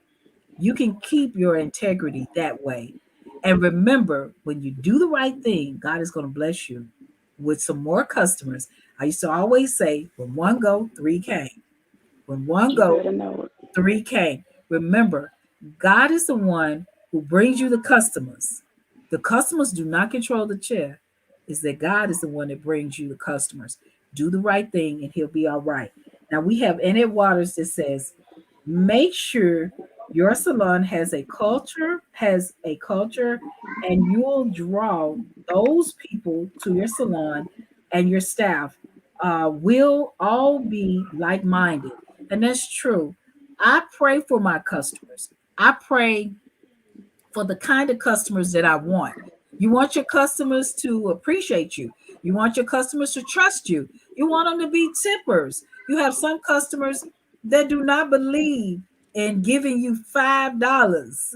You can keep your integrity that way. And remember, when you do the right thing, God is going to bless you with some more customers. I used to always say, when one go, three came. When one You go, better know it. three came. Remember, God is the one who brings you the customers. The customers do not control the chair. Is that God is the one that brings you the customers. Do the right thing and he'll be all right. Now we have Annette Waters that says, make sure your salon has a culture, and you'll draw those people to your salon, and your staff will all be like-minded. And that's true. I pray for my customers. I pray for the kind of customers that I want. You want your customers to appreciate you. You want your customers to trust you. You want them to be tippers. You have some customers that do not believe in giving you $5.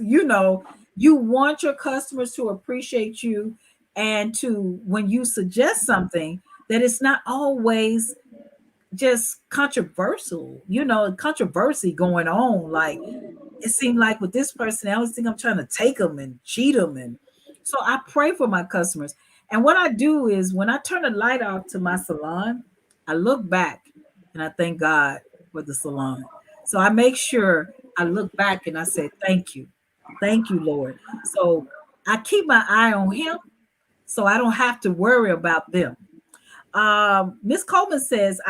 You want your customers to appreciate you, and to, when you suggest something, that it's not always just controversial, controversy going on. Like, it seemed like with this person, I always think I'm trying to take them and cheat them. And so I pray for my customers. And what I do is when I turn the light off to my salon, I look back and I thank God for the salon. So I make sure I look back and I say, thank you. Thank you, Lord. So I keep my eye on him so I don't have to worry about them. Miss Coleman says,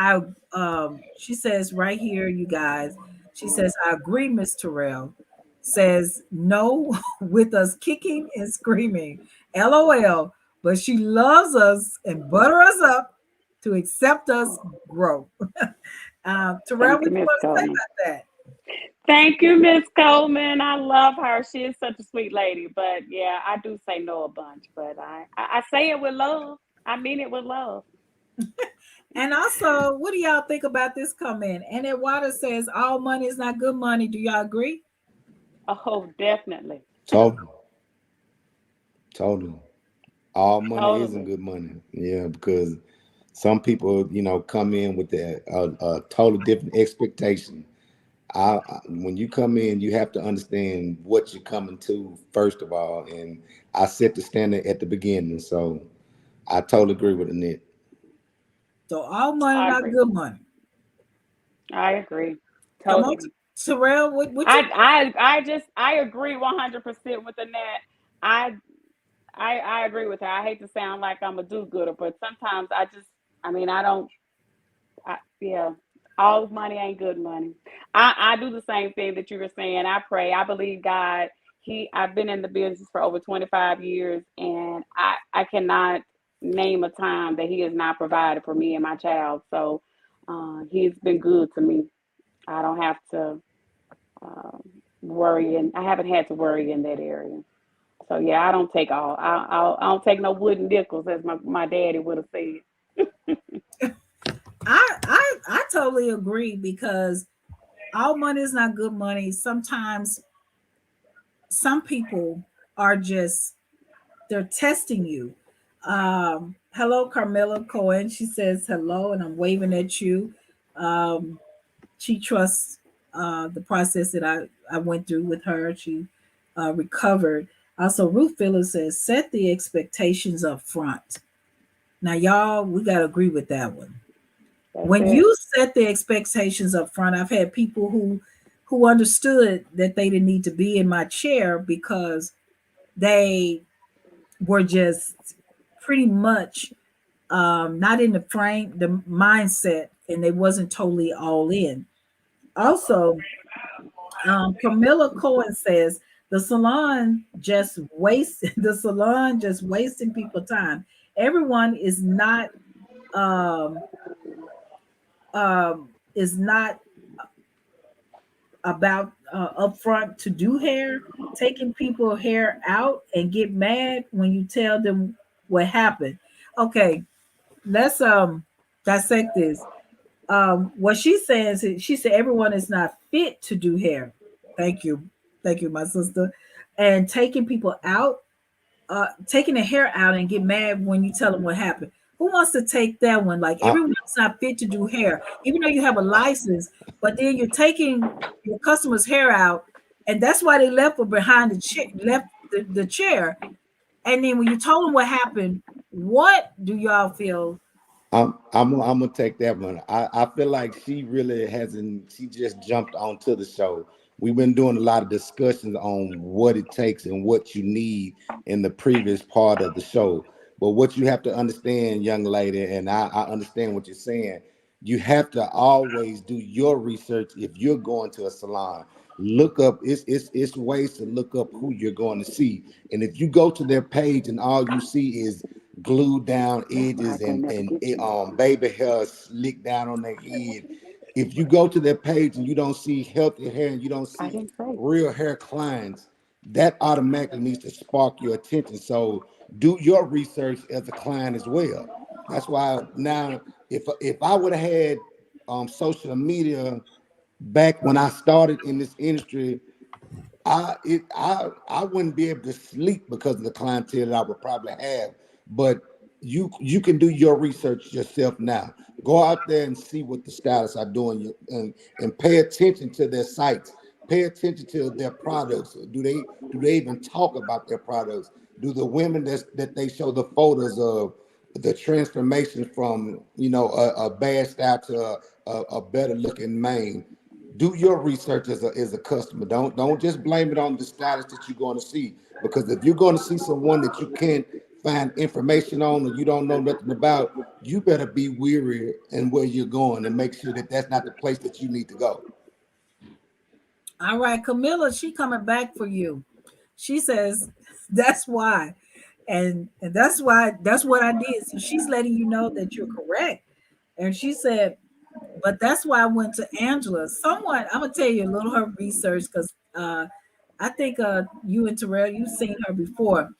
she says right here, you guys, she says, I agree, Miss Terrell. Says no with us kicking and screaming. LOL. But she loves us and butter us up to accept us grow. Terrell, Thank what you, do you Miss want to say Coleman. about that? Thank you, Miss Coleman. I love her. She is such a sweet lady. But yeah, I do say no a bunch, but I say it with love. I mean it with love. And also, what do y'all think about this comment? And that Water says all money is not good money. Do y'all agree? Oh, definitely. Totally, totally. All money isn't Totally. good money. Yeah, because some people, come in with a totally different expectation. When you come in, you have to understand what you're coming to first of all, and I set the standard at the beginning. So I totally agree with Annette. So all money, I not agree. good money. I agree. Come on, Totally. Terrell, what you I agree 100% with Annette. I I agree with her. I hate to sound like I'm a do-gooder, but sometimes I mean, I don't, yeah, all money ain't good money. I do the same thing that you were saying. I pray. I believe God I've been in the business for over 25 years, and I cannot name a time that he has not provided for me and my child. So he's been good to me. I don't have to uh, worry, and I haven't had to worry in that area. So yeah, I don't take all. I don't take no wooden nickels, as my daddy would have said. I totally agree because all money is not good money. Sometimes some people are just they're testing you. Hello, Carmela Cohen. She says hello, and I'm waving at you. Um, she trusts the process that I went through with her. She recovered. Also, Ruth Phillips says, set the expectations up front. Now, y'all, we got to agree with that one. That's When it. you set the expectations up front, I've had people who understood that they didn't need to be in my chair because they were just pretty much not in the frame, the mindset, and they wasn't totally all in. Also, Camilla Cohen says the salon just waste the salon just wasting people time. Everyone um, is not about upfront to do hair, taking people hair out and get mad when you tell them what happened. Okay, let's dissect this. What she's saying is she said everyone is not fit to do hair. Thank you. Thank you, my sister. And taking people out, taking the hair out and get mad when you tell them what happened. Who wants to take that one? Like I, everyone's not fit to do hair, even though you have a license, but then you're taking your customer's hair out, and that's why they left her behind the chair, left the chair. And then when you told them what happened, what do y'all feel? I'm gonna take that one. I feel like she really hasn't. She just jumped onto the show. We've been doing a lot of discussions on what it takes and what you need in the previous part of the show. But what you have to understand, young lady, and I understand what you're saying. You have to always do your research if you're going to a salon. Look up. It's ways to look up who you're going to see. And if you go to their page and all you see is glued down That's why I edges can never and get you. baby hair slicked down on their head. If you go to their page and you don't see healthy hair and you don't I see didn't say. real hair clients, that automatically needs to spark your attention. So do your research as a client as well. That's why now, if I would have had social media back when I started in this industry, I wouldn't be able to sleep because of the clientele that I would probably have. But you can do your research yourself now. Go out there and see what the stylists are doing, and pay attention to their sites. Pay attention to their products. Do they even talk about their products? Do the women that they show the photos of the transformation from a bad style to a better looking mane? Do your research as a customer. Don't just blame it on the stylist that you're going to see. Because if you're going to see someone that you can't find information on or you don't know nothing about, you better be weary in where you're going and make sure that that's not the place that you need to go. All right, Camilla, she coming back for you. She says that's why. And that's why that's what I did. So she's letting you know that you're correct. And she said, but that's why I went to Angela. Someone, I'm gonna tell you a little her research because I think you and Terrell, you've seen her before.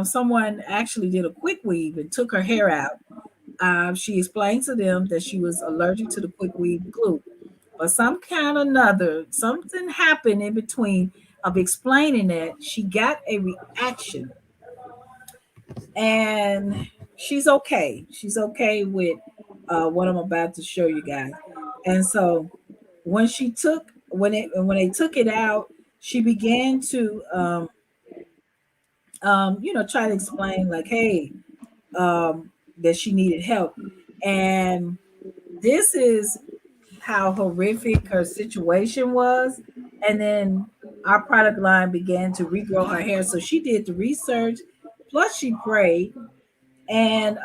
Someone actually did a quick weave and took her hair out. She explained to them that she was allergic to the quick weave glue, but some kind or another, something happened in between of explaining that she got a reaction, and she's okay. She's okay with what I'm about to show you guys. And so when they took it out, she began to try to explain like, hey, that she needed help. And this is how horrific her situation was. And then our product line began to regrow her hair. So she did the research, plus she prayed. And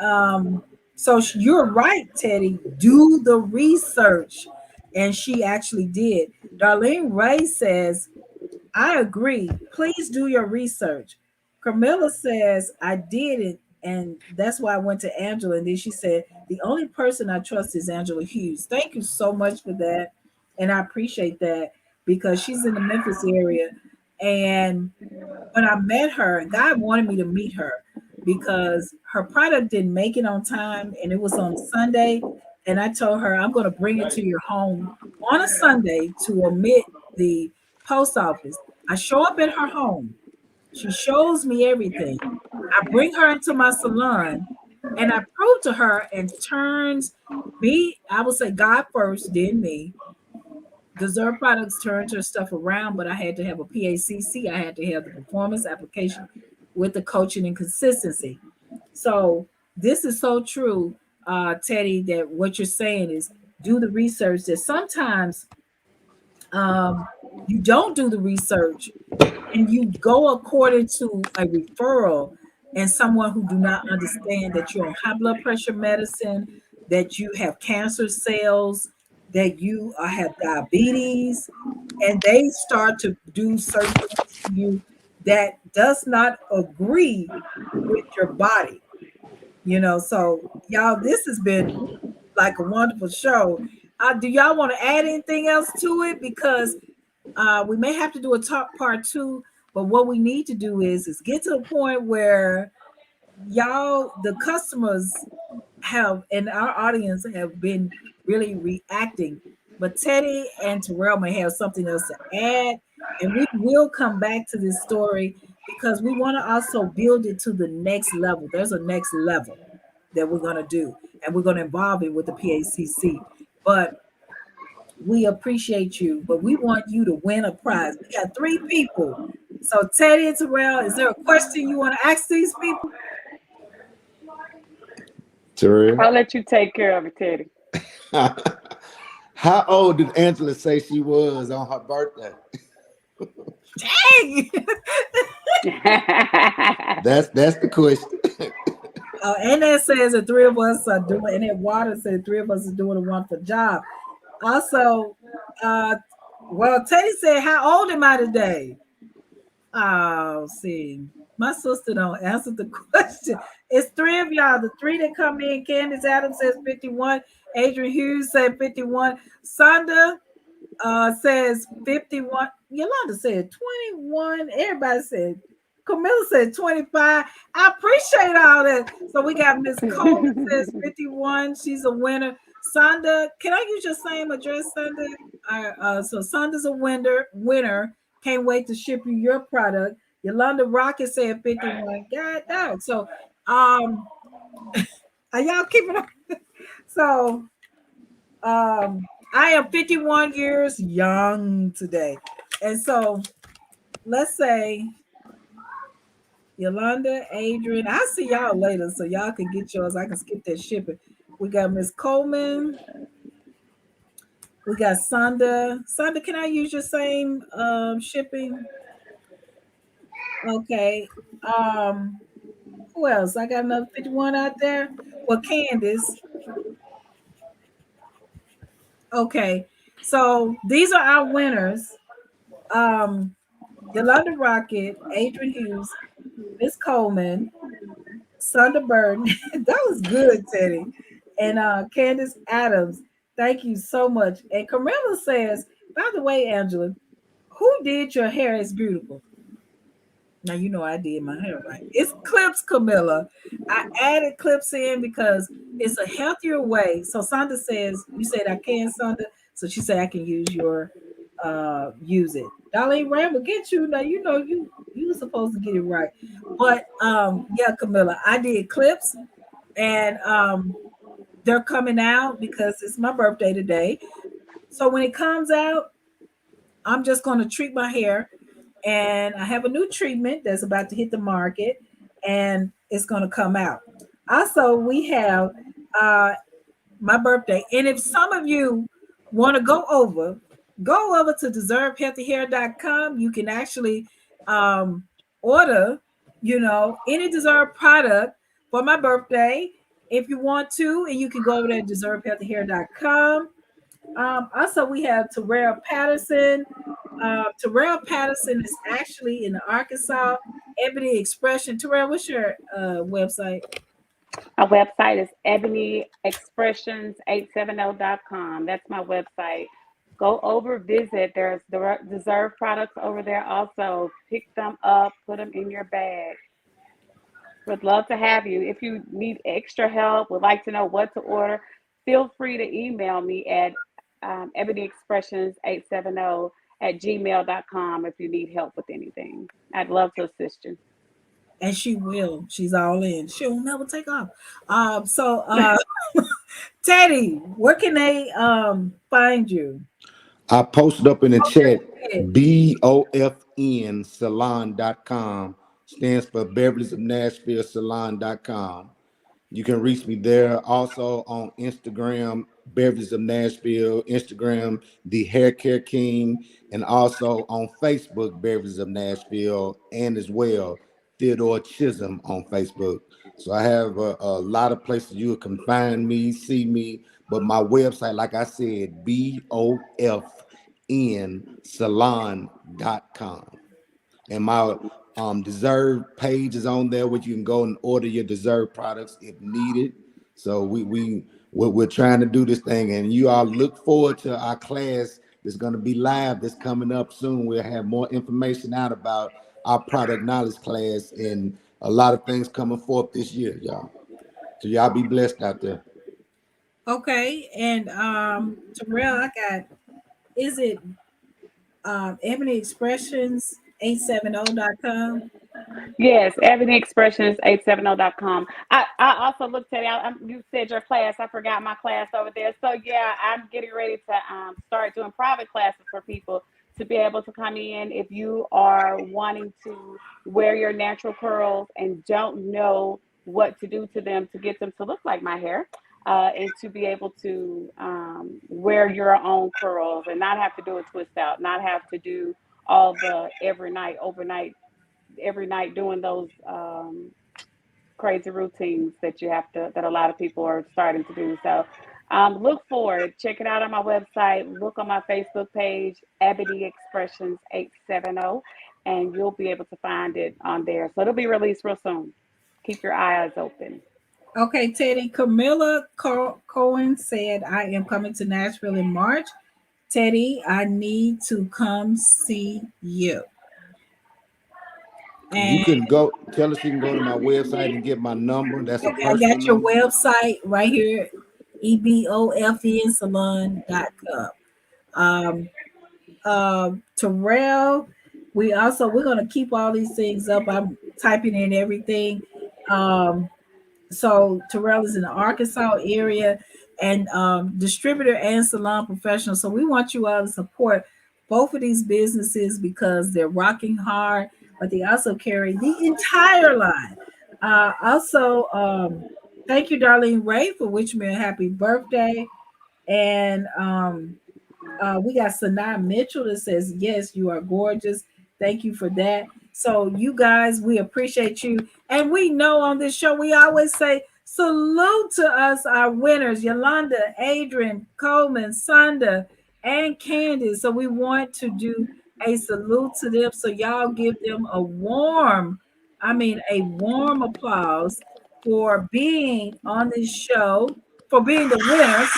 so you're right, Teddy. Do the research. And she actually did. Darlene Ray says, I agree. Please do your research. Camilla says, I did it, and that's why I went to Angela. And then she said, the only person I trust is Angela Hughes. Thank you so much for that. And I appreciate that because she's in the Memphis area. And when I met her, and God wanted me to meet her because her product didn't make it on time and it was on a Sunday. And I told her, I'm going to bring it to your home on a Sunday to omit the post office. I show up at her home. She shows me everything. I bring her into my salon and I prove to her and turns me, I would say God first, then me. Deserve Products turned her stuff around, but I had to have a PACC. I had to have the performance application with the coaching and consistency. So this is so true, Teddy, that what you're saying is do the research. That sometimes you don't do the research and you go according to a referral and someone who do not understand that you're on high blood pressure medicine, that you have cancer cells, that you have diabetes, and they start to do certain things to you that does not agree with your body. So y'all, this has been like a wonderful show. Do y'all want to add anything else to it? Because we may have to do a talk part two, but what we need to do is get to the point where y'all, the customers have, and our audience have been really reacting. But Teddy and Terrell may have something else to add, and we will come back to this story because we want to also build it to the next level. There's a next level that we're going to do, and we're going to involve it with the PACC. But we appreciate you, but we want you to win a prize. We got 3 people. So Teddy and Terrell, is there a question you want to ask these people? Terrell, I'll let you take care of it, Teddy. how old did Angela say she was on her birthday? Dang! That's the question. And that says that 3 of us are doing, and that water said 3 of us are doing a wonderful job. Also, well, Teddy said, how old am I today? Oh, see, my sister don't answer the question. It's 3 of y'all. The 3 that come in. Candace Adams says 51. Adrian Hughes said 51. Sonda says 51. Yolanda said 21. Everybody said. Camilla said 25. I appreciate all that. So we got Miss Coleman says 51. She's a winner. Sonda, can I use your same address, Sonda? So Sonda's a winner. Can't wait to ship you your product. Yolanda Rocket said 51. God dog. So are y'all keeping up? So I am 51 years young today. And so let's say Yolanda, Adrian, I'll see y'all later so y'all can get yours. I can skip that shipping. We got Miss Coleman. We got Sonda. Sonda, can I use your same shipping? Okay. Who else? I got another 51 out there. Well, Candace. Okay. So these are our winners. Yolanda Rocket, Adrian Hughes, Miss Coleman, Sonda Burton. That was good, Teddy. And Candace Adams. Thank you so much. And Camilla says, by the way, Angela, who did your hair is beautiful? Now you know I did my hair right. It's clips, Camilla. I added clips in because it's a healthier way. So Sonda says, you said I can, Sonda. So she said I can use your use it. Darlene Ramble, get you. Now you know you were supposed to get it right. But yeah, Camilla, I did clips and they're coming out because it's my birthday today. So when it comes out, I'm just going to treat my hair. And I have a new treatment that's about to hit the market and it's going to come out. Also, we have my birthday. And if some of you want to go over to deservehealthyhair.com. You can actually order, any Deserve product for my birthday if you want to. And you can go over to deservehealthyhair.com Also, we have Terrell Patterson. Terrell Patterson is actually in Arkansas. Ebony Expression. Terrell, what's your website? Our website is ebonyexpressions870.com. That's my website. Go over, visit. There's Deserve products over there also. Pick them up, put them in your bag. Would love to have you. If you need extra help, would like to know what to order, feel free to email me at ebonyexpressions870 at gmail.com if you need help with anything. I'd love to assist you. And she will. She's all in. She'll never take off. Teddy, where can they find you? I posted up in the chat, Ahead. BOFN salon.com stands for Beverly's of Nashville salon.com. You can reach me there. Also on Instagram, Beverages of Nashville, Instagram, The Hair Care King, and also on Facebook, Beverages of Nashville, and as well, Theodore Chisom on Facebook. So I have a lot of places you can find me, see me, but my website, like I said, BOFN salon.com. And my Deserve page is on there, which you can go and order your Deserve products if needed. So we're trying to do this thing, and you all look forward to our class that's going to be live. That's coming up soon. We'll have more information out about our product knowledge class and a lot of things coming forth this year, y'all. So y'all be blessed out there. Okay, and Terrell, I got, is it Ebony Expressions 870.com? Yes, ebonyexpressions870.com. I also looked at it. You said your class. I forgot my class over there. So yeah, I'm getting ready to start doing private classes for people to be able to come in if you are wanting to wear your natural curls and don't know what to do to them to get them to look like my hair. And to be able to wear your own curls and not have to do a twist out, not have to do all the every night, overnight, every night doing those crazy routines that you have to, that a lot of people are starting to do. So look forward, check it out on my website, look on my Facebook page, Ebony Expressions 870, and you'll be able to find it on there. So it'll be released real soon. Keep your eyes open. Okay, Teddy. Camilla Cohen said, I am coming to Nashville in March. Teddy, I need to come see you. You And can go tell us you can go to my website and get my number. That's a okay, I personal got your number. website right here, ebofnsalon.com. Um, Terrell, we're gonna keep all these things up. I'm typing in everything. So Terrell is in the Arkansas area and distributor and salon professional. So we want you all to support both of these businesses because they're rocking hard, but they also carry the entire line. Thank you, Darlene Ray, for wishing me a happy birthday. And we got Sanaa Mitchell that says, yes, you are gorgeous. Thank you for that. So, you guys, we appreciate you. And we know on this show, we always say, salute to us, our winners, Yolanda, Adrian, Coleman, Sonda, and Candace. So, we want to do a salute to them. So, y'all give them a warm applause for being on this show, for being the winners.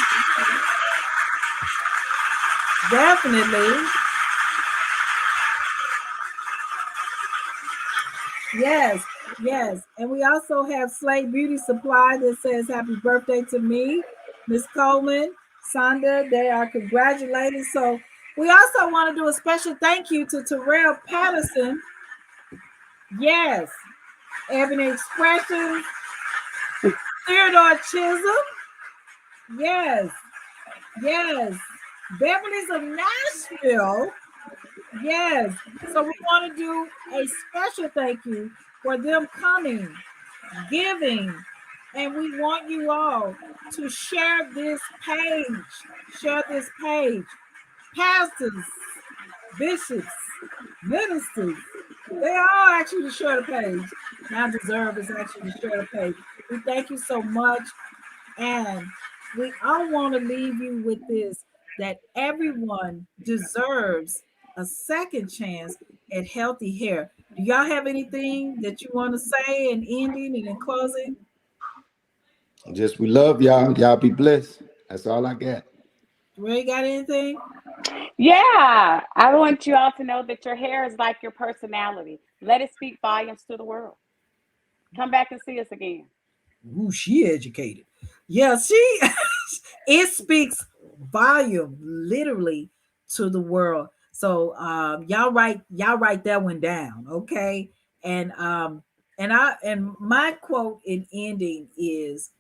Definitely. Yes, yes. And we also have Slate Beauty Supply that says happy birthday to me, Miss Coleman, Sonda. They are congratulating. So we also want to do a special thank you to Terrell Patterson. Yes. Ebony Expressions. Theodore Chisom. Yes. Yes. Beverly's of Nashville. Yes. So we want to do a special thank you for them coming, giving, and we want you all to share this page. Share this page. Pastors, bishops, ministers, they all actually to share the page. Now Deserve is actually to share the page. We thank you so much. And we all want to leave you with this. that everyone deserves a second chance at healthy hair. Do y'all have anything that you want to say in ending and in closing? Just we love y'all. Y'all be blessed. That's all I got. Ray, got anything? Yeah, I want you all to know that your hair is like your personality. Let it speak volumes to the world. Come back and see us again. Ooh, she educated. Yeah, she it speaks volume literally to the world. So y'all write that one down, okay? And and my quote in ending is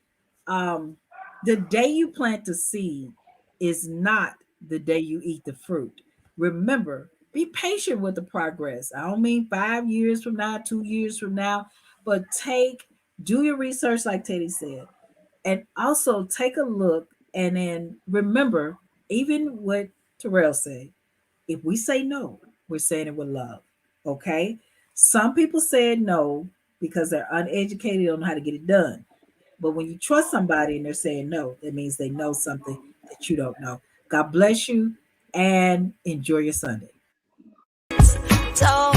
the day you plant the seed is not the day you eat the fruit. Remember, be patient with the progress. I don't mean 5 years from now, 2 years from now, but do your research, like Teddy said, and also take a look and then remember, even what Terrell said, if we say no, we're saying it with love. Okay. Some people said no because they're uneducated, don't know how to get it done. But when you trust somebody and they're saying no, that means they know something that you don't know. God bless you and enjoy your Sunday. So